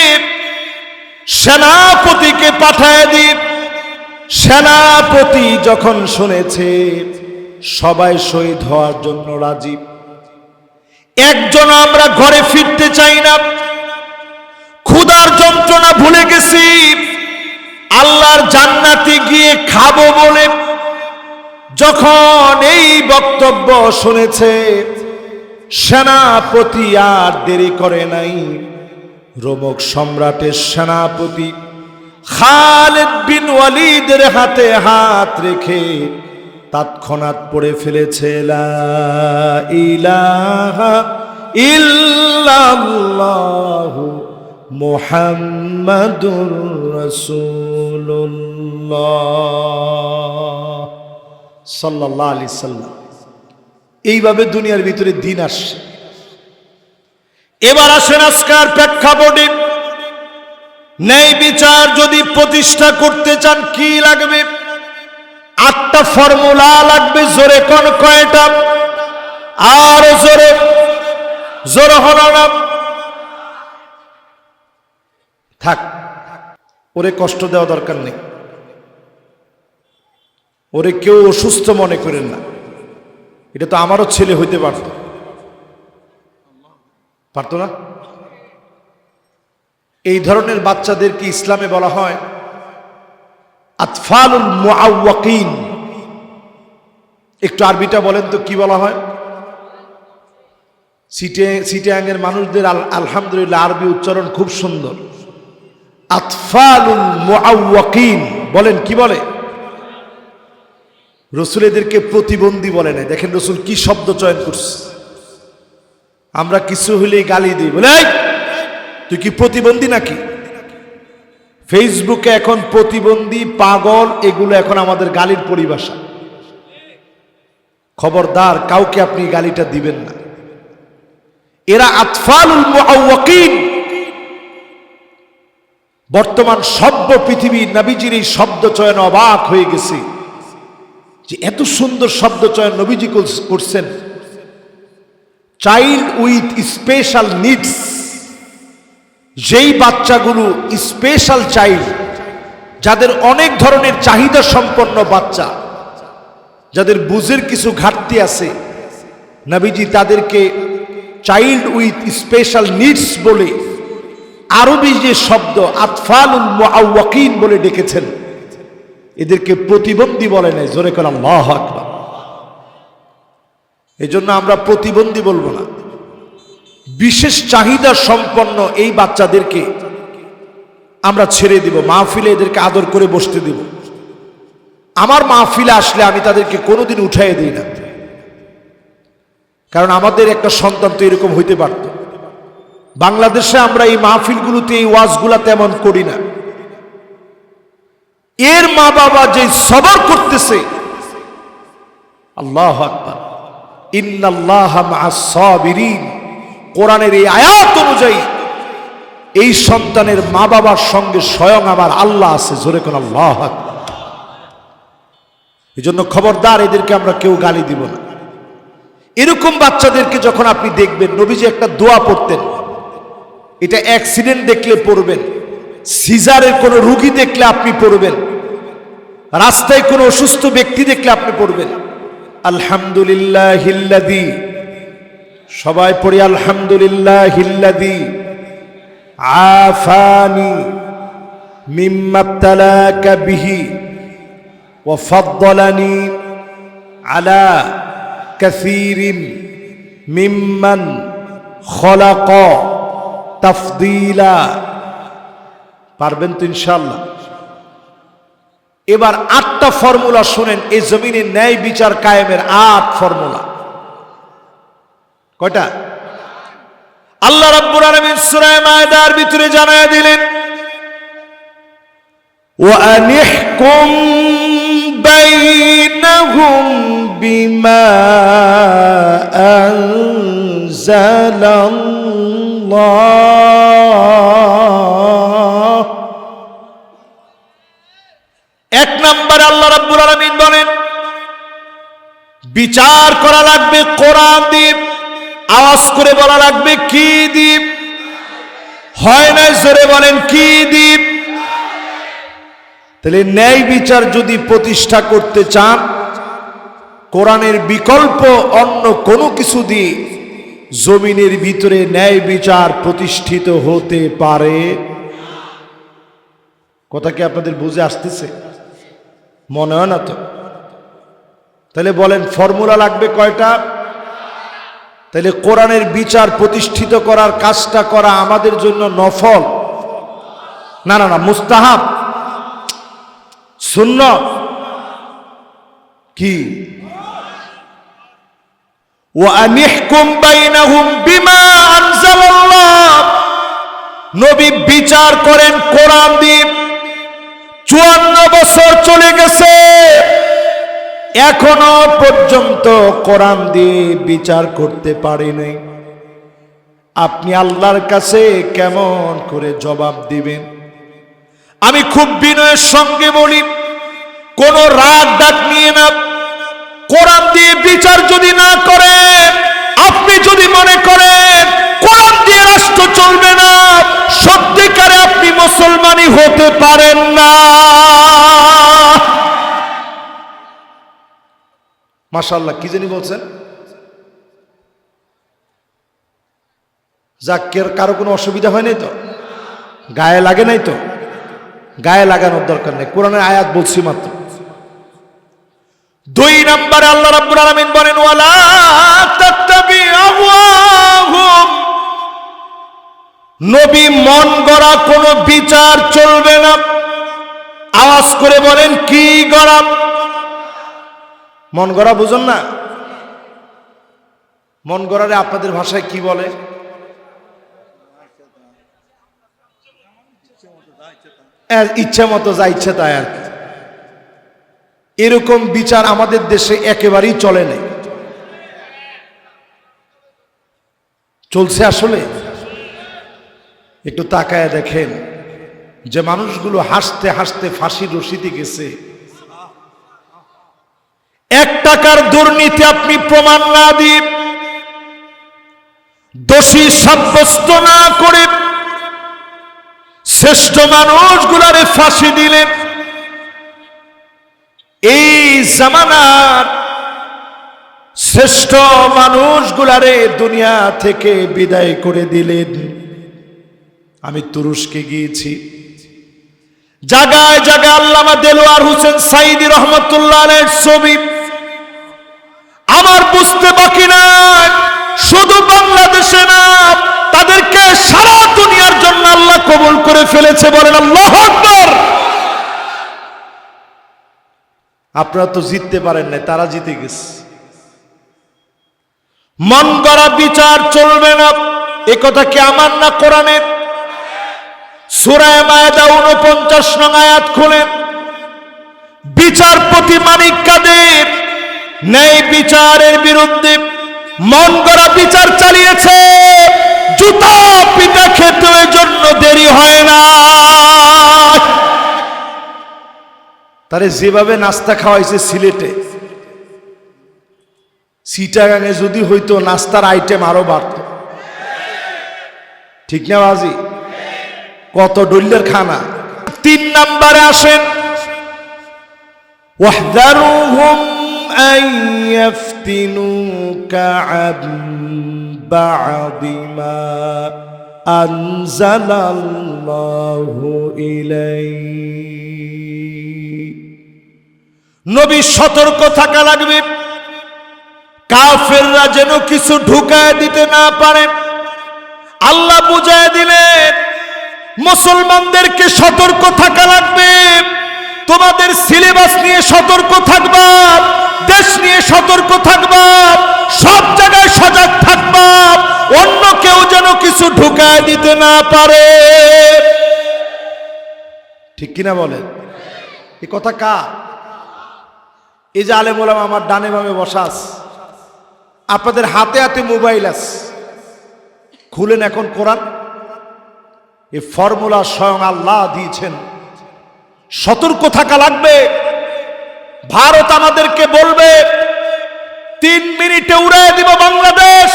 সেনাপতিকে পাঠায় দিই। সেনাপতি যখন শুনেছে সবাই শহীদ হওয়ার জন্য রাজি, একজন আমরা ঘরে ফিরতে চাই না, ক্ষুধার যন্ত্রণা ভুলে গেছি, আল্লাহর জান্নাতে গিয়ে খাবো বলে যখন এই বক্তব্য শুনেছে, সেনাপতি আর দেরি করে নাই। রোমক সম্রাটের সেনাপতি খালিদ বিন ওয়ালিদের হাতে হাত রেখে তৎক্ষণাৎ পড়ে ফেলেছে, লা ইলাহা ইল্লাল্লাহু মুহাম্মাদুর রাসূলুল্লাহ সাল্লাল্লাহু আলাইহি সাল্লাম। এইভাবে দুনিয়ার ভিতরে দিন আসছে। এবার আসেন আজকের প্রেক্ষাপটে, ন্যায় বিচার যদি প্রতিষ্ঠা করতে চান কি লাগবে? 8টা ফর্মুলা লাগবে। জোরে কোন কয়টা? আর জোরে, জোরে হলো না। থাক, ওরে কষ্ট দেওয়া দরকার নেই, ওরে কেউ অসুস্থ মনে করেন না। এটা তো আমারও ছেলে হইতে পারতো না? এই ধরনের বাচ্চাদেরকে ইসলামে বলা হয় আতফালুল মুআওয়াকিন। একটু আরবিটা বলেন তো কি বলা হয়? চিটাগাংয়ের মানুষদের আলহামদুলিল্লাহ আরবি উচ্চারণ খুব সুন্দর। আতফালুল মুআওয়াকিন বলেন, কি বলে? রসুল এদেরকে প্রতিবন্ধী বলে না। দেখেন রসুল কি শব্দ চয়ন করছে। আমরা কিছু হলেই গালি দিই, বলে এই তুই কি প্রতিবন্ধী নাকি? ফেসবুকে এখন প্রতিবন্ধী, পাগল, এগুলো এখন আমাদের গালির পরিভাষা। খবরদার, কাউকে আপনি গালিটা দিবেন না। এরা আতফালুল মুআওয়াকিন। বর্তমান সভ্য পৃথিবী নবীজির এই শব্দ চয়ন অবাক হয়ে গেছে যে এত সুন্দর শব্দ চয়ন নবীজি করছেন। চাইল্ড উইথ স্পেশাল নিডস, যেই বাচ্চাগুলো স্পেশাল চাইল্ড, যাদের অনেক ধরনের চাহিদা সম্পন্ন বাচ্চা, যাদের বুঝের কিছু ঘাটতি আছে, নবীজি তাদেরকে চাইল্ড উইথ স্পেশাল নিডস বলে আরবি যে শব্দ আতফালুল মুআওয়াকিন বলে ডেকেছেন। এদেরকে প্রতিবন্ধী বলে নাই। জোরে করে আল্লাহু আকবার। এজন্য আমরা প্রতিবন্ধী বলবো না, বিশেষ চাহিদা সম্পন্ন এই বাচ্চাদেরকে আমরা ছেড়ে দিব। মাহফিলে এদেরকে আদর করে বসতে দিব। আমার মাহফিলে আসলে আমি তাদেরকে কোনোদিন উঠাইয়ে দিই না, কারণ আমাদের একটা সন্তান তো এরকম হইতে পারত। বাংলাদেশে আমরা এই মাহফিলগুলোতে এই ওয়াজগুলা তেমন করি না। এর মা বাবা যে সবর করতেছে, আল্লাহু আকবার, ইন্নাল্লাহা মাআস সাবিরিন, কোরআনের এই আয়াত অনুযায়ী এই সন্তানের মা বাবার সঙ্গে স্বয়ং আমার আল্লাহ আছে। জোরে কোন আল্লাহু আকবার। এজন্য খবরদার, এদেরকে আমরা কেউ গালি দিব না। এরকম বাচ্চাদেরকে যখন আপনি দেখবেন, নবীজি একটা দোয়া পড়তেন, এটা অ্যাক্সিডেন্ট দেখলে পড়বেন, সিজারের কোনো রোগী দেখলে আপনি পড়বেন, রাস্তায় কোনো অসুস্থ ব্যক্তি দেখলে আপনি পড়বেন, আলহামদুলিল্লাহিল্লাযী, সবাই পড়ি আলহামদুলিল্লাহিল্লাযী আফানি মিম্মা ইবতালাকা বিহি ওয়া ফাদ্দালানি আলা কাসীরিন মিম্মান খলাকা তাফদীলা। পারবেন তো ইনশাআল্লাহ? এবার 8টা ফর্মুলা শুনেন, এই জমিনে ন্যায় বিচার কায়েমের 8 ফর্মুলা। কয়টা? আল্লাহ রাব্বুল আলামিন সূরা মায়েদার ভিতরে জানায়া দিলেন, ওয়া আনিহকুম বাইনাহুম বিমা আনজালাল্লাহ। 1 নম্বরে আল্লাহ রাব্বুল আলামিন বলেন, বিচার করা লাগবে কোরআন দিয়ে। আওয়াজ করে বলা লাগবে কি দ্বীপ? হয় না, জোরে বলেন কি দ্বীপ? তাহলে ন্যায় বিচার যদি প্রতিষ্ঠা করতে চান, কোরআনের বিকল্প অন্য কোনো কিছু দিয়ে জমিনের ভিতরে ন্যায় বিচার প্রতিষ্ঠিত হতে পারে। কথা কি আপনাদের বুঝে আসতেছে? মনে হয় না তো? তাহলে বলেন ফর্মুলা লাগবে কয়টা? তাহলে কোরআনের বিচার প্রতিষ্ঠিত করার কাজটা করা আমাদের জন্য নফল, না না না, মুস্তাহাব, সুন্নাত। কি? ওয়া আনিহকুম বাইনাহুম বিমা আনজালাল্লাহ। নবী বিচার করেন কোরআন দিয়ে। 54 বছর চলে গেছে, এখনো পর্যন্ত কোরআন দিয়ে বিচার করতে পারি নাই। আপনি আল্লাহর কাছে কেমন করে জবাব দিবেন? আমি খুব বিনয়ের সঙ্গে বলি, কোন রাগ ডাক নিয়ে না। কোরআন দিয়ে বিচার যদি না করে, আপনি যদি মনে করেন কোরআন দিয়ে রাষ্ট্র চলবে না, সত্যিকারে আপনি মুসলমানই হতে পারেন না। মাশাআল্লাহ, কি জানি বলছেন? যাকের কারো কোনো অসুবিধা হয় নাই তো? গায়ে লাগে নাই তো? গায়ে লাগানোর দরকার নেই, কোরআনের আয়াত বলছি মাত্র। 2 নম্বরে আল্লাহ রাব্বুল আলামিন বলেন ওয়ালা তাত্তাবি আহওয়াহুম, নবী মন গড়া কোনো বিচার চলবে না। আওয়াজ করে বলেন কি গড়া? মন গড়া বুঝুন না? মন গড়ারে আপনাদের ভাষায় কি বলে? ইচ্ছা মতো যা ইচ্ছা তাই আর কি। এরকম বিচার আমাদের দেশে একেবারেই চলে না। চলছে আসলে? একটু তাকায় দেখেন যে মানুষগুলো হাসতে হাসতে ফাঁসির রশিতে গেছে। 1 টাকার দুর্নীতি আপনি প্রমাণ না দিয়ে, দোষী সাব্যস্ত না করে শ্রেষ্ঠ মানুষগুলারে ফাঁসি দিলেন। এই জামানার শ্রেষ্ঠ মানুষগুলারে দুনিয়া থেকে বিদায় করে দিলেন। আমি তুরস্কে গিয়েছি, জায়গায় জায়গায় আল্লামা দেলোয়ার হোসেন সাইদি রহমতুল্লাহ আলাইহির ছবি। আমার বুঝতে বাকি নাই, শুধু বাংলাদেশে না, তাদেরকে সারা দুনিয়ার জন্য আল্লাহ কবুল করে ফেলেছে। বলেন আল্লাহু আকবার। আপনারা তো জিততে পারেন নাই, তারা জিতে গেছে। মন গড়া বিচার চলবে না, এ কথা কি আমার না কোরআনের? সূরা মায়েদা 49 নং আয়াত খুলেন। বিচারপতি মানিক কাদের ন্যায় বিচারের বিরুদ্ধে মন গড়া বিচার চালিয়েছে। জুতা পিটা খেতে ওই জন্য দেরি হয় না। তারে যেভাবে নাস্তা খাওয়াইছে সিলেটে, চিটাগাঙে যদি হইতো নাস্তার আইটেম আরো বাড়ত। ঠিক না বাজি? কত ডল্লের খানা। 3 নম্বরে আসেন ওয়াহদারুহুম আন ইয়াফতিনুকা আন বা'দি মা আনজালাল্লাহু ইলাইক। নবী সতর্ক থাকা লাগবে, কাফেররা যেন কিছু ঢুকায় দিতে না পারে। আল্লাহ বুঝায় দিলেন মুসলমানদেরকে সতর্ক থাকা লাগবে। তোমাদের সিলেবাস নিয়ে সতর্ক থাকবা, দেশ নিয়ে সতর্ক থাকবা, সব জায়গায় সজাগ থাকবা, অন্য কেউ যেন কিছু ঢুকায় দিতে না পারে। ঠিক কিনা বলেন? এই কথা কার? এই যে আলেম ওলামা আমার ডানে বামে বসা আছে, আপনাদের হাতে হাতে মোবাইল আছে, খুলেন এখন কোরআন। এই ফর্মুলা স্বয়ং আল্লাহ দিয়েছেন। সতর্ক থাকা লাগবে। ভারত আমাদেরকে বলবে 3 মিনিটে উড়িয়ে দিব বাংলাদেশ,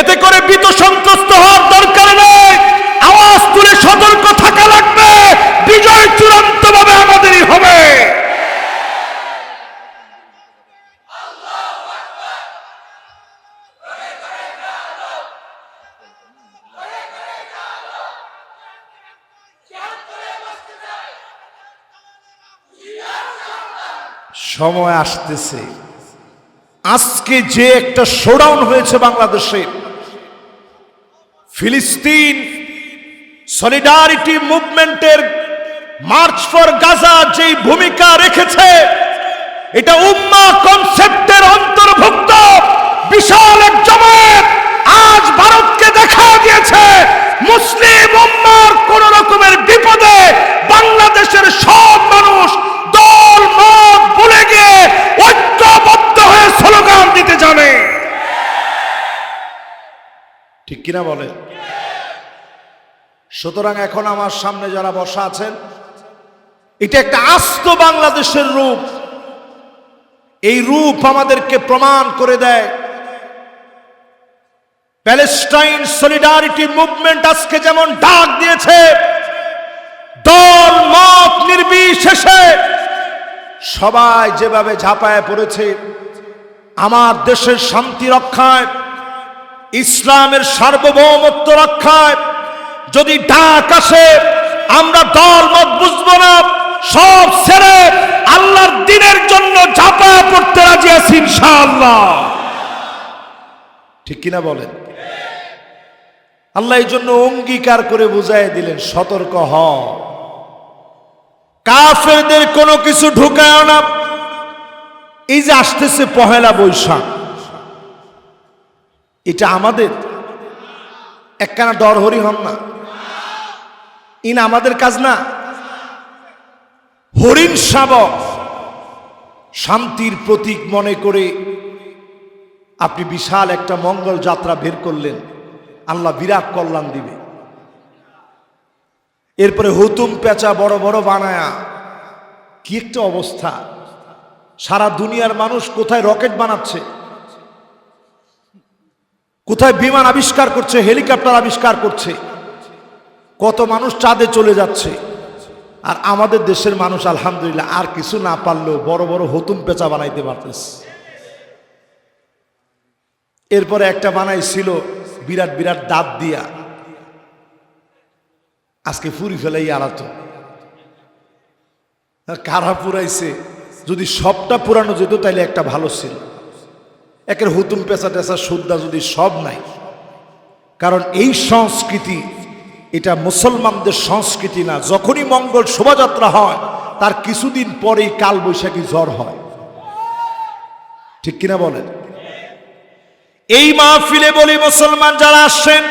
এতে করে ভীত সন্ত্রস্ত হওয়ার দরকার নেই। আওয়াজ তুলে সতর্ক থাকা লাগবে। বিজয় চূড়ান্তভাবে আমাদেরই হবে। সময় আসতেছে। আজকে যে একটা শোডাউন হয়েছে বাংলাদেশে, ফিলিস্তিন সলিডারিটি মুভমেন্টের মার্চ ফর গাজা যে ভূমিকা রেখেছে, এটা উম্মাহ কনসেপ্টের অন্তর্ভুক্ত বিশাল এক জমায়েত আজ ভারতকে দেখা দিয়েছে মুসলিম উম্মাহর কোন রকমের বিপদে বাংলাদেশের সব মানুষ দল মত ভুলে গিয়ে ঐক্যবদ্ধ হয়ে স্লোগান দিতে জানে। ঠিক কিনা বলে? সুতরাং এখন আমার সামনে যারা বসা আছেন, এটা একটা আস্ত বাংলাদেশের রূপ। এই রূপ আমাদেরকে প্রমাণ করে দেয় প্যালেস্টাইন সলিডারিটি মুভমেন্ট আজকে যেমন ডাক দিয়েছে, দল মত নির্বিশেষে সবাই যেভাবে ঝাঁপায় পড়েছে আমার দেশের শান্তি রক্ষায়, ইসলামের সার্বভৌমত্ব রক্ষায়। যদি ডাক আসে, আমরা দল মত বুঝবো না, সব ছেড়ে আল্লাহর দ্বীনের জন্য ঝাঁপায় পড়তে রাজি যাচ্ছি ইনশাআল্লাহ। ঠিক কিনা বলেন? আল্লাহ এই জন্য অঙ্গীকার করে বুঝাই দিলেন, সতর্ক হও, কাফেরদের কোনো কিছু ঢুকায় না। এই যে আসতেছে পহেলা বৈশাখ, এটা আমাদের একখানা ডরহরি হন না, ইন আমাদের কাজ না। হরিণ শাবক শান্তির প্রতীক মনে করে আপনি বিশাল একটা মঙ্গল যাত্রা বের করলেন, আল্লাহ বিরাট কল্যাণ দিবে। এরপরে হুতুম পেঁচা বড় বড় বানায়া, কি একটা অবস্থা! সারা দুনিয়ার মানুষ কোথায় রকেট বানাচ্ছে, কোথায় বিমান আবিষ্কার করছে, হেলিকপ্টার আবিষ্কার করছে, কত মানুষ চাঁদে চলে যাচ্ছে। আর আমাদের দেশের মানুষ আলহামদুলিল্লাহ আর কিছু না পারলেও বড় বড় হুতুম পেঁচা বানাইতে পারতেছে। এরপরে একটা বানাইছিল বিরাট বিরাট দাঁত দিয়া, আজকে ফুরি ফেলাই আলাতো। কারা পুরাইছে? যদি সবটা পুরানো যেত তাইলে একটা ভালো ছিল। একের হুতুম পেঁচা টেচা সুদ্দা যদি সব নাই, কারণ এই সংস্কৃতি এটা মুসলমানদের সংস্কৃতি না। যখনই মঙ্গল শোভাযাত্রা হয় তার কিছুদিন পরেই কাল বৈশাখী ঝড় হয়। ঠিক কিনা বলেন? এই মাহফিলে বলি, মুসলমান যারা আসছেন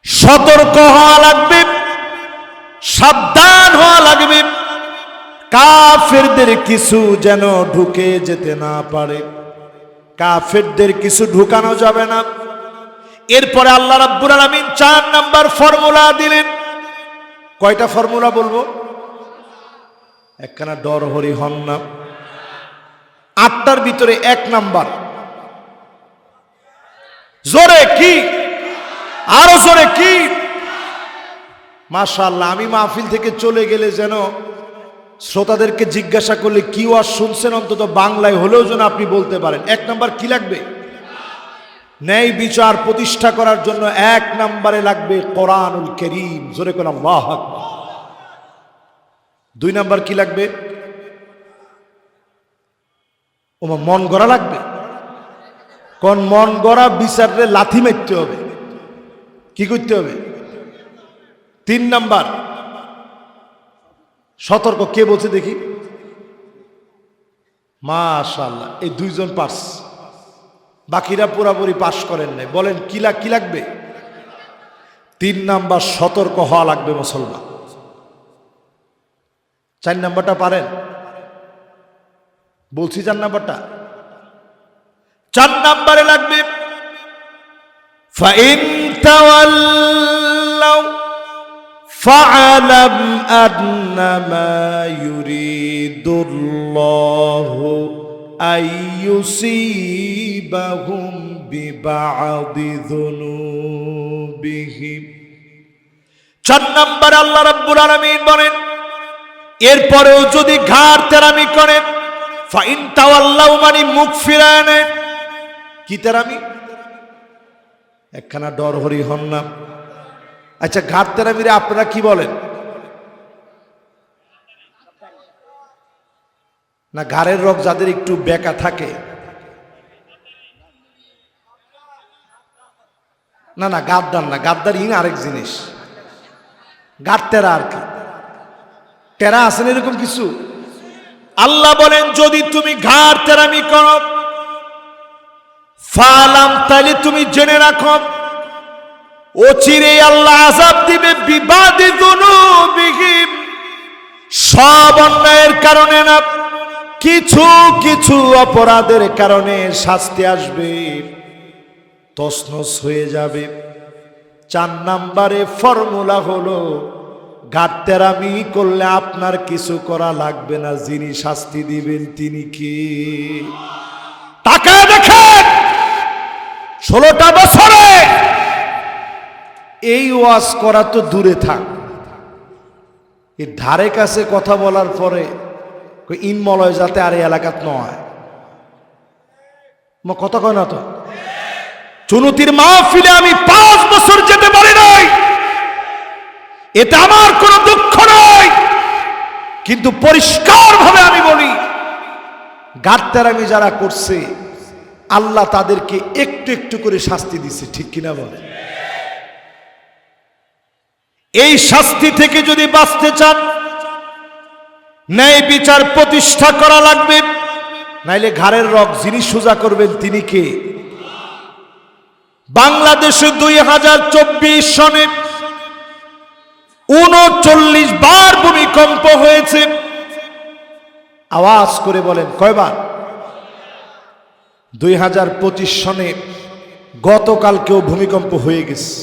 সতর্ক হওয়া লাগবে, সাবধান হওয়া লাগবে, কাফেরদের কিছু যেন ঢুকে যেতে না পারে, কাফেরদের কিছু ঢুকানো যাবে না। এরপরে আল্লাহ রাব্বুল আলামিন 4 নাম্বার ফর্মুলা দিলেন। কয়টা ফর্মুলা বলবো? একখানা ডর হরি হন না। 8টার ভিতরে 1 নাম্বার। জোরে কি? আরো জোরে কি? মাশাআল্লাহ। আমি মাহফিল থেকে চলে গেলে যেন শ্রোতাদেরকে জিজ্ঞাসা করলে কি ওয়াজ শুনছেন অন্তত বাংলায় হলেও যেন আপনি বলতে পারেন। 1 নাম্বার কি লাগবে? ন্যায় বিচার প্রতিষ্ঠা করার জন্য 1 নম্বরে লাগবে কোরআনুল কারীম। জোরে কোন আল্লাহু আকবার। 2 নাম্বার কি লাগবে? ওমা মন গড়া লাগবে। কোন মন গড়া বিচারে লাথি মারতে হবে। কি করতে হবে? 3 নাম্বার সতর্ক। কে বলছে দেখি? মাশাআল্লাহ, এই 2 জন পাস, বাকিরা পুরাপুরি পাশ করেন নাই। বলেন কি লাগবে? 3 নাম্বার সতর্ক হওয়া লাগবে মুসলমান। 4 নাম্বারটা পারেন? বলছি 4 নাম্বারটা। 4 নাম্বারে লাগবে ফাইন তাওয়াল্লাউ ফাআলাম আন্নামা ইউরিদুল্লাহু আইয়ুসিবাহুম বিবাদি যুনুবিহিম। 4 নাম্বার আল্লাহ রাব্বুল আলামিন বলেন, এরপরেও যদি ঘাড় তেরামি করেন, ফাইন তাওয়াল্লাউ মানে মুখ ফিরায় নেন। কি তেরামি? একখানা ডর হরি হন না। আচ্ছা, ঘাড় তেরামিরে আপনারা কি বলেন? না ঘাড়ের রগ যাদের একটু বেঁকা থাকে, না না গাদ্দার না, গাদ্দার ইন আরেক জিনিস। ঘাড় তেরা আর কি, তেরা আছেন এরকম কিছু। আল্লাহ বলেন যদি তুমি ঘাড় তেরামি করো, ফালাম তাহলে তুমি জেনে রাখো অচিরে আল্লাহ আযাব দিবে বিবাদি যুনুবিহিম। সব অন্যায়ের কারণে না, কিছু কিছু অপরাধের কারণে শাস্তি আসবে, তছনছ হয়ে যাবে। 4 নাম্বারে ফর্মুলা হলো ঘাটতেরামি করলে আপনার কিছু করা লাগবে না, যিনি শাস্তি দিবেন তিনি কে? তাকায় দেখেন 16টা বছরে এই ওয়াজ করা তো দূরে থাক, এর ধারে কাছে কথা বলার পরে ইনমলয় যাতে আর এলাকাত নয়। কথা কয় না তো? চুনুতির মাহফিলে আমি 5 বছর যেতে পারি নাই, এটা আমার কোনো দুঃখ নয়, কিন্তু পরিষ্কার ভাবে আমি বলি গাদ্দারামি যারা করছে আল্লাহ তাদেরকে একটু একটু করে শাস্তি দিচ্ছে, ঠিক কিনা বলে? এই শাস্তি থেকে যদি বাঁচতে চান ন্যায় বিচার প্রতিষ্ঠা করা লাগবে, নাইলে ঘাড়ের রগ যিনি সোজা করবেন তিনি কে? বাংলাদেশে 2024 সনে 39 বার ভূমিকম্প হয়েছে। আওয়াজ করে বলেন কয়বার? 2025 সনে গতকালকেও ভূমিকম্প হয়ে গেছে।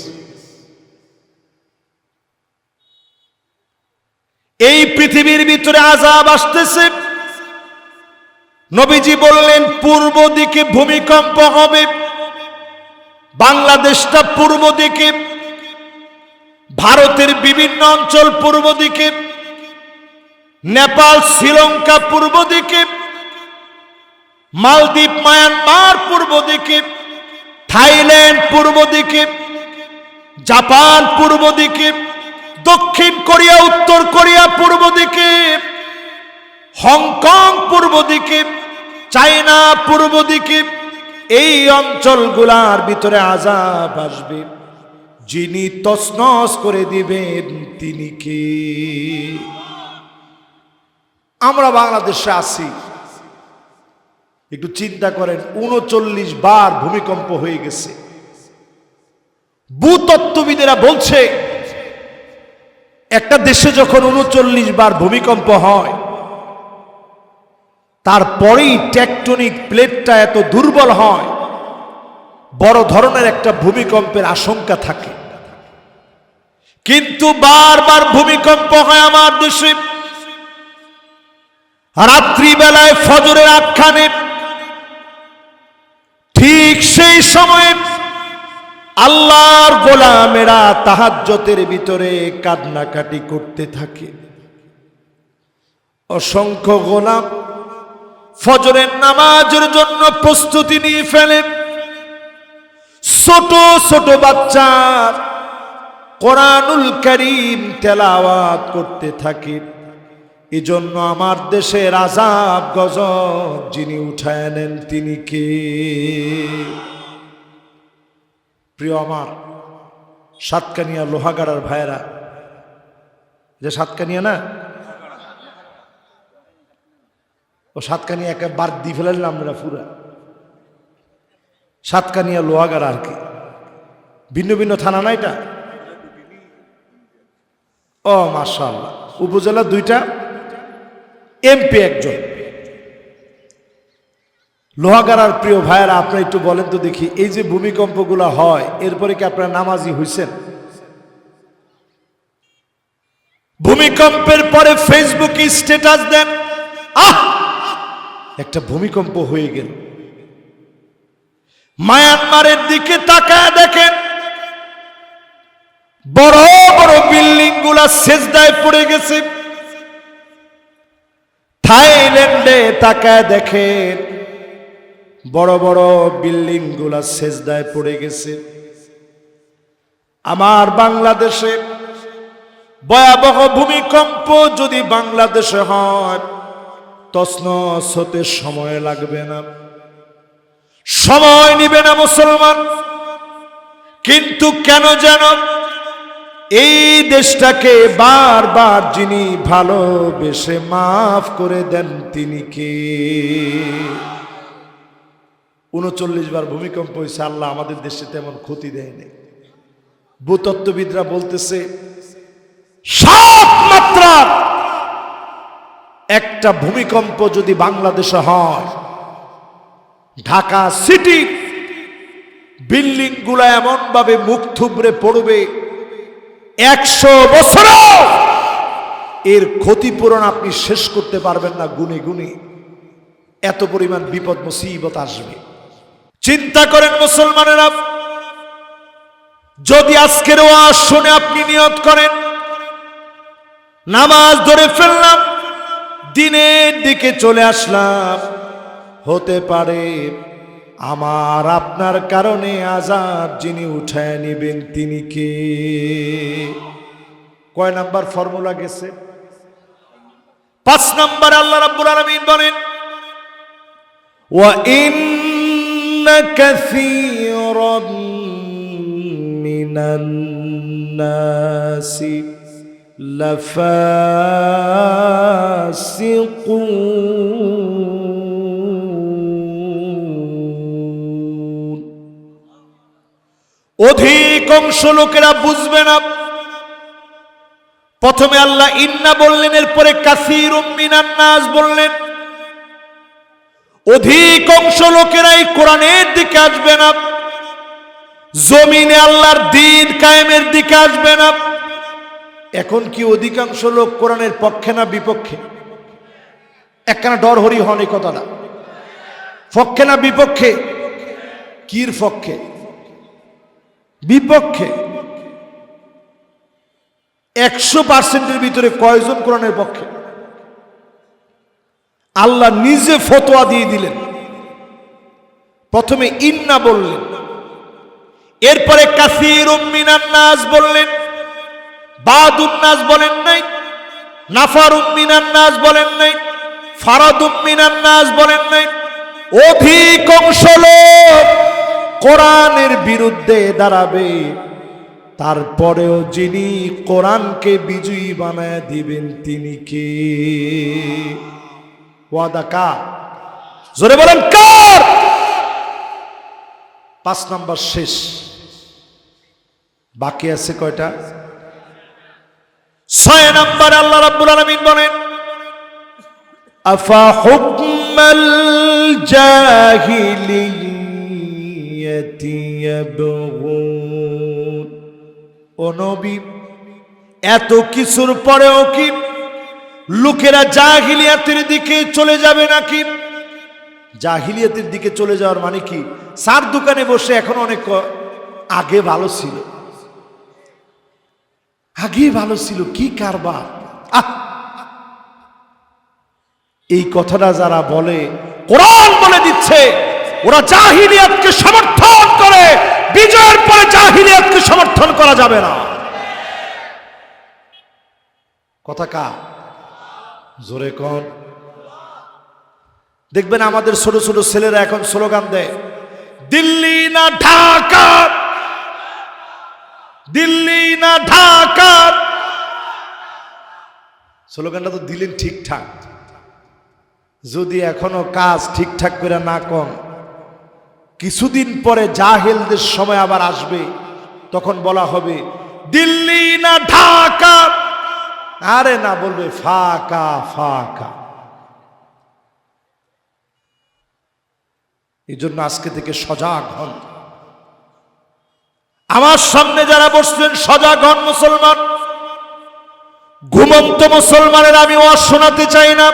এই পৃথিবীর ভিতরে আযাব আসতেছে। নবীজি বললেন পূর্ব দিকে ভূমিকম্প হবে। বাংলাদেশটা পূর্ব দিকে, ভারতের বিভিন্ন অঞ্চল পূর্ব দিকে, নেপাল শ্রীলঙ্কা পূর্ব দিকে, মালদ্বীপ মায়ানমার পূর্ব দিকে, থাইল্যান্ড পূর্ব দিকে, জাপান পূর্ব দিকে, দক্ষিণ কোরিয়া উত্তর কোরিয়া পূর্ব দিকে, হংকং পূর্ব দিকে, চায়না পূর্ব দিকে। এই অঞ্চলগুলার ভিতরে আযাব আসবে। যিনি তছনছ করে দিবেন তিনি কে? আমরা বাংলাদেশে আছি, একটু চিন্তা করেন, 39 বার ভূমিকম্প হয়ে গেছে। ভূতত্ত্ববিদেরা বলছে একটা দেশে যখন 39 বার ভূমিকম্প হয় তারপরেই টেকটনিক প্লেটটা এত দুর্বল হয়, বড় ধরনের একটা ভূমিকম্পের আশঙ্কা থাকে। কিন্তু বারবার ভূমিকম্প হয় আমার দেশে। রাত্রিবেলায় ফজরের আখ্যানে ঠিক সেই সময়ে আল্লাহর গোলামেরা তাহাজ্জুদের ভিতরে কান্নাকাটি করতে থাকে। অসংখ্য গোলাম ফজরের নামাজের জন্য প্রস্তুতি নিয়ে ফেলে। ছোট ছোট বাচ্চা কোরআনুল কারীম তেলাওয়াত করতে থাকে। এজন্য আমার দেশের আযাব গজব যিনি উঠায় নেন তিনি কে? প্রিয় আমার সাতকানিয়া লোহাগাড়ার ভাইয়েরা, যে সাতকানিয়া না, ও সাতকানিয়া একে বার দিয়ে ফেলালাম আমরা পুরা। সাতকানিয়া লোহাগাড়া আর কি, ভিন্ন ভিন্ন থানা না এটা? ও মাশাআল্লাহ, উপজেলা 2টা, এমপি 1জন। লোহাগাড়ার প্রিয় ভাইয়েরা, আপনারা একটু বলেন তো দেখি, এই যে ভূমিকম্পগুলো হয় এরপরে কি আপনারা নামাজি হইছেন? ভূমিকম্পের পরে ফেসবুকে স্ট্যাটাস দেন, আহ একটা ভূমিকম্প হয়ে গেল। মায়ানমারের দিকে তাকায় দেখেন বড় বড় বিল্ডিং গুলা সেজদায় পড়ে গেছে। থাইল্যান্ডে তাকায় দেখেন বড় বড় বিল্ডিং গুলা সেজদায় পড়ে গেছে। আমার বাংলাদেশে ভয়াবহ ভূমিকম্প যদি বাংলাদেশে হয় তছনছ হতে সময় লাগবে না, সময় নিবে না মুসলমান। কিন্তু কেন যেন এই দেশটাকে বারবার যিনি ভালোবেসে মাফ করে দেন তিনি কে? 39 বার ভূমিকম্প হয়েছে, আল্লাহ আমাদের দেশে তেমন ক্ষতি দেয়নি। ভূতত্ত্ববিদরা বলতেছে 7 মাত্রার একটা ভূমিকম্প যদি বাংলাদেশে হয়, ঢাকা সিটি বিল্ডিং গুলা এমন ভাবে মুখ থুবড়ে পড়বে 100 বছরও এর ক্ষতিপূরণ আপনি শেষ করতে পারবেন না গুনে গুনে। এত পরিমাণ বিপদ মুসিবত আসবে। চিন্তা করেন মুসলমানেরা, যদি আজকের ওয়াজ শুনে আপনি নিয়ত করেন নামাজ ধরে ফেললাম, দিনের দিকে চলে আসলাম, হতে পারে আমার আপনার কারণে আযাব যিনি উঠায় নেবেন তিনি কে? কয় নাম্বার ফর্মুলা গেছে? 5 নাম্বার। আল্লাহ রাব্বুল আলামিন বলেন وإن كثيرا من الناس لفاسقون অধিকাংশ লোকেরা বুঝবে না। প্রথমে আল্লাহ ইন্না বললেন, এরপরে কাসীরুম মিনান নাস বললেন। অধিকাংশ লোকেরাই কোরআনের দিকে আসবে না, জমিনে আল্লাহর দ্বীন কায়েমের দিকে আসবে না। এখন কি অধিকাংশ লোক কোরআনের পক্ষে না বিপক্ষে? একখানা ডর হরি হন এই কথাটা, পক্ষে না বিপক্ষে? কির পক্ষে? বিপক্ষে। 100%-এর ভিতরে কয়জন কোরআনের পক্ষে? আল্লাহ নিজে ফতোয়া দিয়ে দিলেন। প্রথমে ইন্না বললেন, এরপরে কাসীরুম মিনান নাস বললেন, বাদুন নাস বলেন নাই, নাফারুম মিনান নাস বলেন নাই, ফারাদুম মিনান নাস বলেন নাই। অধিকাংশ লোক কোরআনের বিরুদ্ধে দাঁড়াবে, তারপরেও যিনি কোরআনকে বিজয়ী বানায় দিবেন তিনি কে? ওয়াদা কার? জোরে বলেন কার? 5 নাম্বার শেষ, বাকি আছে কয়টা? 6 নাম্বার আল্লাহ রাব্বুল আলামিন বলেন, আফা হুকমাল জাহিলিয়াতি ইয়াবগুন। ও নবী, এত কিছুর পরেও কি লোকেরা জাহিলিয়াতের দিকে চলে যাবে নাকি? জাহিলিয়াতের দিকে চলে যাওয়ার মানে কি? সার দোকানে বসে এখন অনেক আগে ভালো ছিল, আগে ভালো ছিল, কি কারবার। এই কথাটা যারা বলে, কোরআন বলে দিচ্ছে ওরা জাহিলিয়াতকে সমর্থন করে, বিজয়ের পরে জাহিলিয়াতকে সমর্থন করা যাবে না। কথা কা? জোরে কোন? দেখবেন আমাদের ছোট ছোট ছেলেরা এখন স্লোগান দেয়, দিল্লি না ঢাকা, দিল্লি না ঢাকা। স্লোগানটা তো দিলেন ঠিকঠাক, যদি এখনো কাজ ঠিকঠাক করে না কন, কিছুদিন পরে জাহেলদের সময় আবার আসবে, তখন বলা হবে দিল্লি না ঢাকা। আরে না, বলবে ফাঁকা ফাঁকা। এই জন্য আজকে থেকে সজাগ হন। আমার সামনে যারা বসছেন সজাগ হন মুসলমান। ঘুমন্ত মুসলমানের আমি ওয়াজ শোনাতে চাই না,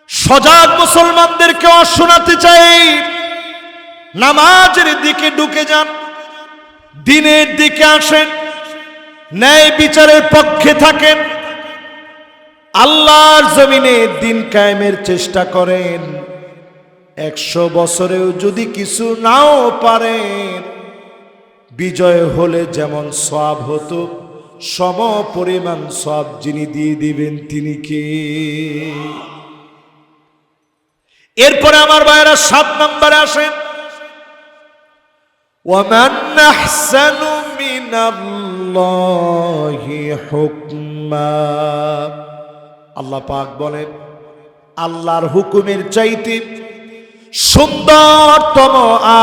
সজাগ মুসলমানদেরকে ওয়াজ শোনাতে চাই। নামাজের দিকে ঢুকে যান, দিনের দিকে আসেন, ন্যায় বিচারের পক্ষে থাকেন, আল্লাহর জমিনে দিন কায়েমের চেষ্টা করেন। 100 বছরেও যদি কিছু নাও পারেন, বিজয় হলে যেমন সওয়াব হতো সম পরিমাণ সওয়াব যিনি দিয়ে দিবেন তিনি কে? এরপরে আমার ভাইরা 7 নম্বরে আসেন, ওয়ামান আহসানু মিনাল্লাহি হুকমা। আল্লাহ পাক বলেন, আল্লাহর হুকুমের চাইতে সুন্দরতম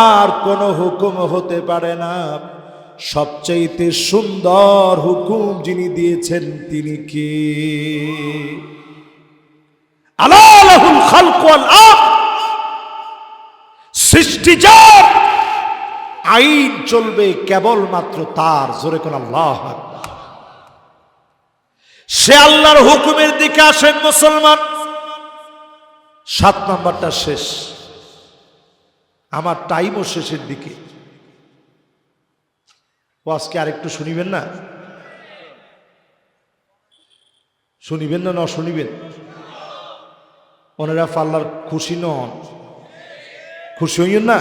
আর কোন হুকুম হতে পারে না। সবচাইতে সুন্দর হুকুম যিনি দিয়েছেন তিনি কে? আলা লাহুল খালক ওয়াল আমর। সৃষ্টিজাত আইন চলবে কেবলমাত্র তার। জোরে কোন আল্লাহু আকবার। সে আল্লাহর হুকুমের দিকে আসেন মুসলমান। 7 নম্বরটা শেষ, আমার টাইমও শেষের দিকে। ও আজকে আরেকটু শুনিবেন না? শুনিবেন না না শুনিবেন? ওনারা আল্লাহর খুশি নন, খুশি হইয়েন না?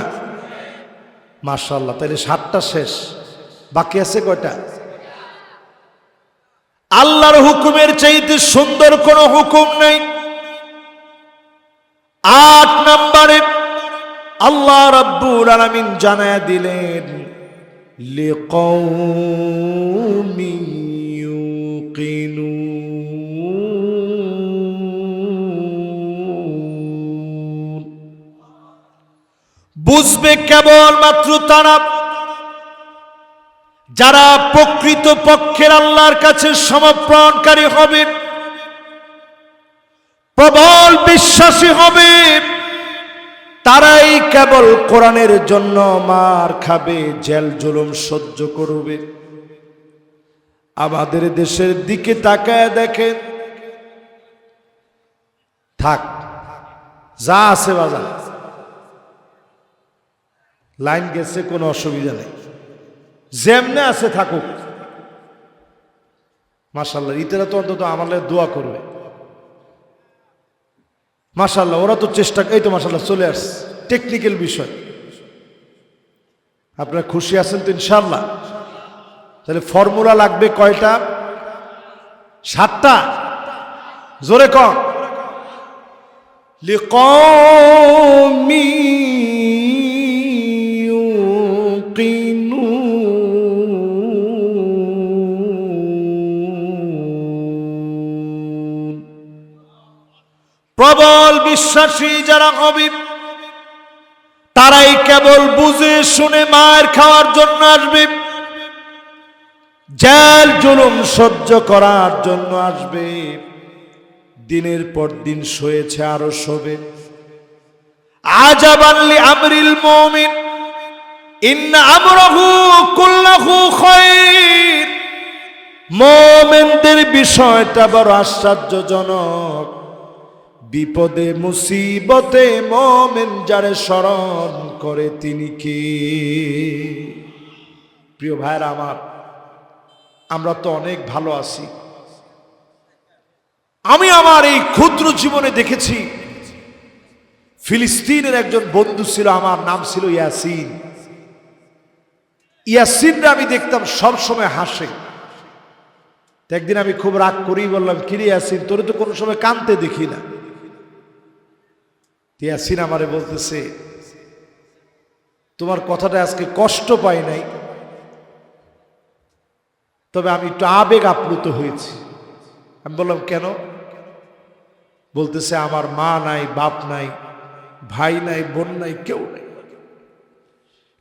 মাশাআল্লাহ। তাহলে 7টা শেষ, বাকি আছে কয়টা? আল্লাহর হুকুমের চাইতে সুন্দর কোন হুকুম নাই। 8 নম্বরে আল্লাহ রাব্বুল আলামিন জানায়া দিলেন লিকাউমি ইউকিনুন, বুঝবে কেবলমাত্র তারা যারা প্রকৃত পক্ষের আল্লাহর কাছে সমর্পণকারী হবে, প্রবল বিশ্বাসী হবে, তারাই কেবল কোরআনের জন্য মার খাবে, জেল জুলুম সহ্য করবে। আমাদের দেশের দিকে তাকায় দেখেন, থাক যা আছে বাজার, লাইন গেছে, কোনো অসুবিধা নেই, যেমনে আছে থাকুক। মাশাআল্লাহ, ইতারা তো অন্তত আমাদের দোয়া করবে। মাশাআল্লাহ, ওরা তো চেষ্টা, এই তো মাশাআল্লাহ চলে আসছে। টেকনিক্যাল বিষয়, আপনারা খুশি আছেন তো ইনশাআল্লাহ? তাহলে ফর্মুলা লাগবে কয়টা? 7টা। জোরে কম। লিকাউমি ইউকিনুন, প্রবল বিশ্বাসী যারা হবে তারাই কেবল বুঝে শুনে মার খাওয়ার জন্য আসবে, জেল জুলুম সহ্য করার জন্য আসবে। দিনের পর দিন সয়েছে, আরো শোবে। আজাবান লি আমরিল মুমিন ইন্না আমরাহু কুল্লাহু খায়র, মুমিনদের বিষয়টা বড় আশ্চর্যজনক। বিপদে মুসিবতে মুমিন যারে স্মরণ করে তিনি কে? প্রিয় ভাইরা আমার, আমরা তো অনেক ভালো আছি। আমি আমার এই ক্ষুদ্র জীবনে দেখেছি, ফিলিস্তিনের একজন বন্ধু ছিল, আমার নাম ছিল ইয়াসিন। ইয়াসিনরা আমি দেখতাম সব সময় হাসে। একদিন আমি খুব রাগ করেই বললাম, কিরে ইয়াসিন, তোরে তো কোনো সময় কাঁদতে দেখি না। ইয়াসিন আমারে বলতেছে, তোমার কথাটা আজকে কষ্ট পাই নাই, তবে আমি একটু আবেগ আপ্লুত হয়েছি। আমি বললাম কেন? বলতেছে, আমার মা নাই, বাপ নাই, ভাই নাই, বোন নাই, কেউ নাই,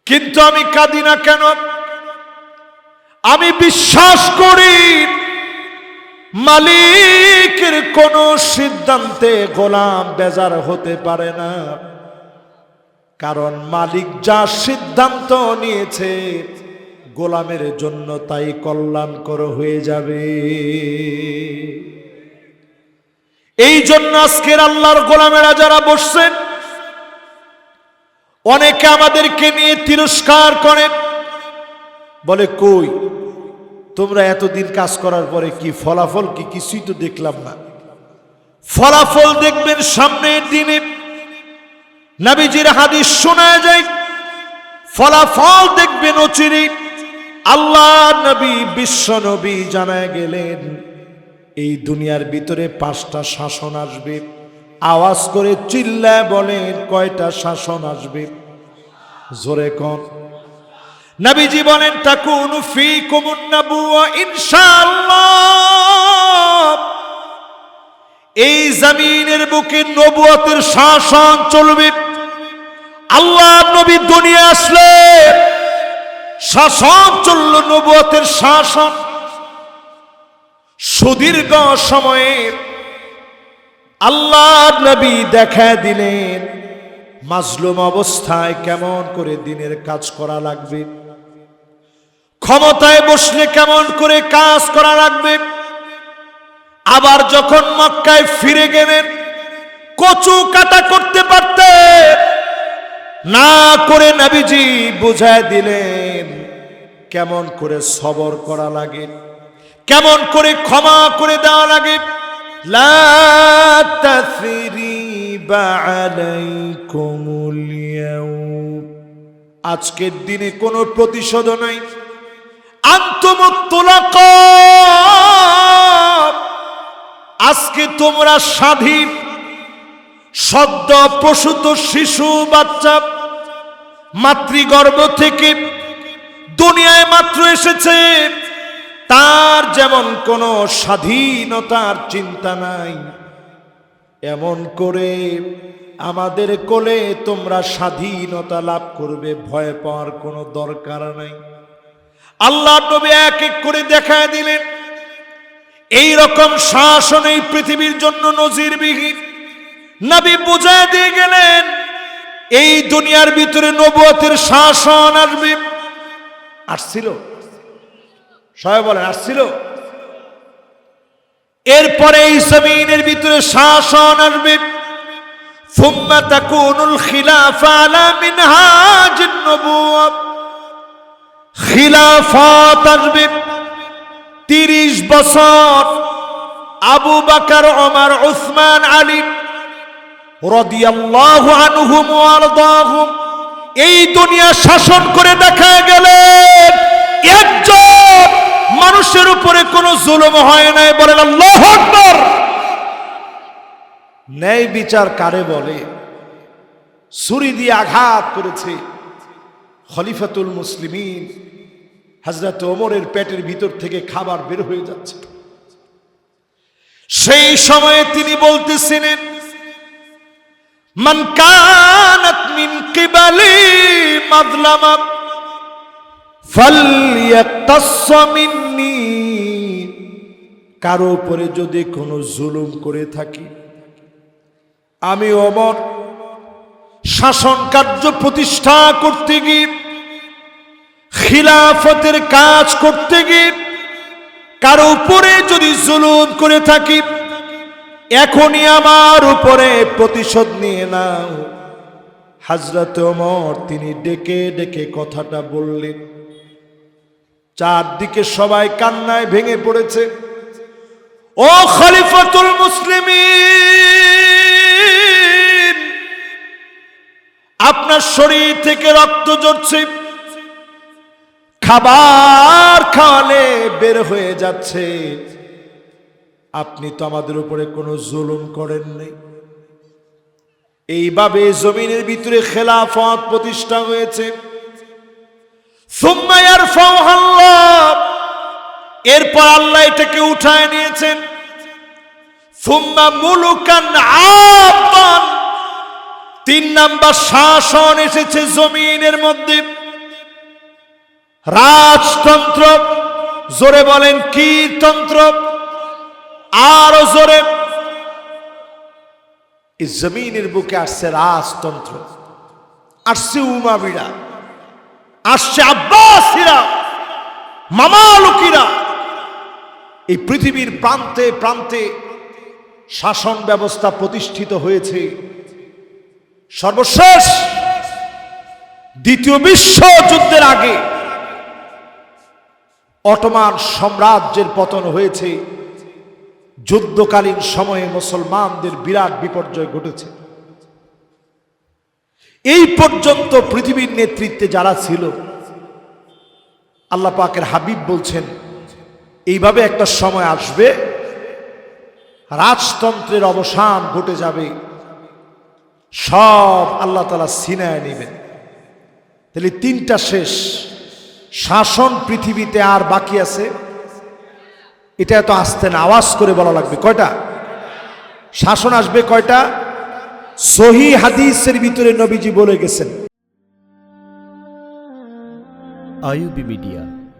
কিন্তু আমি কাঁদি না কেন? আমি বিশ্বাস করি মালিকের কোন সিদ্ধান্তে গোলাম বেজার হতে পারে না, কারণ মালিক যা সিদ্ধান্ত নিয়েছে গোলামের জন্য তাই কল্যাণকর হয়ে যাবে। এই জন্য আজকের আল্লাহর গোলামেরা যারা বসছেন, অনেকে আমাদেরকে নিয়ে তিরস্কার করে, বলে কই তোমরা এতদিন কাজ করার পরে কি ফলাফল কি? কিছুই তো দেখলাম না। ফলাফল দেখবেন সামনের দিনে। নবীজির হাদিস শোনা যায়, ফলাফল দেখবেন অচিরেই। আল্লাহ নবী, বিশ্ব নবী জানায় গেলেন, এই দুনিয়ার ভিতরে 5টা শাসন আসবে। আওয়াজ করে চিল্লায় বলেন, কয়টা শাসন আসবে? জোরে কোন? নবীজি বলেন, তাকুনু ফীকুমুন নাবুওয়া ইনশাআল্লাহ, এই জমিনের বুকে নবুয়তের শাসন চলবে। আল্লাহ নবী দুনিয়া আসলে শাসন চলল, নবুয়তের শাসন। সুদীর্ঘ সময়ে আল্লাহ নবী দেখা দিলেন মাজলুম অবস্থায় কেমন করে দিনের কাজ করা লাগবে, ক্ষমতায় বসলে কেমন করে কাজ করা লাগবে। আবার যখন মক্কায় ফিরে গেলেন, কচু কাটা করতে পারতেন না, করে নবীজি বুঝায় দিলেন কেমন করে সবর করা লাগে, কেমন করে ক্ষমা করে দেওয়া লাগে। লা তাসরিবা আলাইকুমুল ইয়াউম, আজকের দিনে কোনো প্রতিশোধ নাই। আনতুমুত তুলাকা, আজকে তোমরা স্বাধীন। সদ্য প্রসূত শিশু বাচ্চা মাতৃগর্ভ থেকে দুনিয়ায় মাত্র এসেছে, তার যেমন কোনো স্বাধীনতার চিন্তা নাই, এমন করে আমাদের কোলে তোমরা স্বাধীনতা লাভ করবে, ভয় পাওয়ার কোনো দরকার নাই। আল্লাহ নবী এক এক করে দেখায় দিলেন এই রকম শাসন এই পৃথিবীর জন্য নজিরবিহীন। নবী বুঝায় দিয়ে গেলেন এই দুনিয়ার ভিতরে নবুয়তের শাসন আসবে। আসছিল? সবাই বলেন আসছিল? এরপরে এই জমিনের ভিতরে শাসন আসবে। সুম্মা তাকুনুল খিলাফা আলা মিনহাজিন নবুওয়া, খিলাফত আসবে। 30 বছর আবু বকর, ওমর, উসমান, আলী রাদিয়াল্লাহু আনহুম ওয়া আরদাহুম এই দুনিয়া শাসন করে দেখা গেলেন একজন মানুষের উপরে কোনো জুলুম হয় নাই। বলেন আল্লাহু আকবার। ন্যায় বিচার কারে বলে? ছুরি দিয়ে আঘাত করেছে খলিফাতুল মুসলিমিন হযরত ওমরের পেটের ভিতর থেকে খাবার বের হয়ে যাচ্ছে। সেই সময়ে তিনি বলতেছিলেন, মান কানাত মিন কিবালি মাযলামা ফালইয়াকতাস মিন্নি, কারো উপরে যদি কোনো জুলুম করে থাকি, আমি ওমর শাসন কার্য প্রতিষ্ঠা করতে গিয়ে, খিলাফতের কাজ করতে গিয়ে কারো উপরে যদি জুলুম করে থাকি, এখনই আমার উপরে প্রতিশোধ নিয়ে নাও। হযরত ওমর তিনি ডেকে ডেকে কথাটা বললেন। চারদিকে সবাই কান্নায় ভেঙে পড়েছে। ও খলিফাতুল মুসলিমিন, আপনার শরীর থেকে রক্ত ঝরছে, খাবার খাওয়ালে বের হয়ে যাচ্ছে, আপনি তো আমাদের উপরে কোনো জুলুম করেন নাই। এইভাবে জমিনের ভিতরে খেলাফত প্রতিষ্ঠা হয়েছে। সুম্মা ইয়ারফাউহা আল্লাহ, এরপর আল্লাহ এটাকে উঠায় নিয়েছেন। সুম্মা মুলুকান আবান, 3 নাম্বার শাসন এসেছে জমিনের মধ্যে, রাজতন্ত্র। জোরে বলেন কি তন্ত্র? আরো জোরে। এই জমিনের বুকে আসছে রাজতন্ত্র, আসছে উমাবিরা, আসছে আব্বাসীরা, মামালুকিরা। এই পৃথিবীর প্রান্তে প্রান্তে শাসন ব্যবস্থা প্রতিষ্ঠিত হয়েছে। সর্বশেষ দ্বিতীয় বিশ্বযুদ্ধের আগে অটোমান সাম্রাজ্যের পতন হয়েছে। যুদ্ধকালীন সময়ে মুসলমানদের বিরাট বিপর্যয় ঘটেছে। এই পর্যন্ত পৃথিবীর নেতৃত্বে যারা ছিল, আল্লাহ পাকের হাবিব বলছেন এইভাবে একটা সময় আসবে, রাজতন্ত্রের অবসান ঘটে যাবে, সব আল্লাহ তাআলা ছিনায় নেবেন। তাহলে 3টা শেষ। শাসন পৃথিবীতে আর বাকি আছে, এটা তো আসতে না, আওয়াজ করে বলা লাগবে। কয়টা শাসন আসবে? কয়টা? সহিহ হাদিসের ভিতরে নবীজি বলে গেছেন। আইয়ুবী মিডিয়া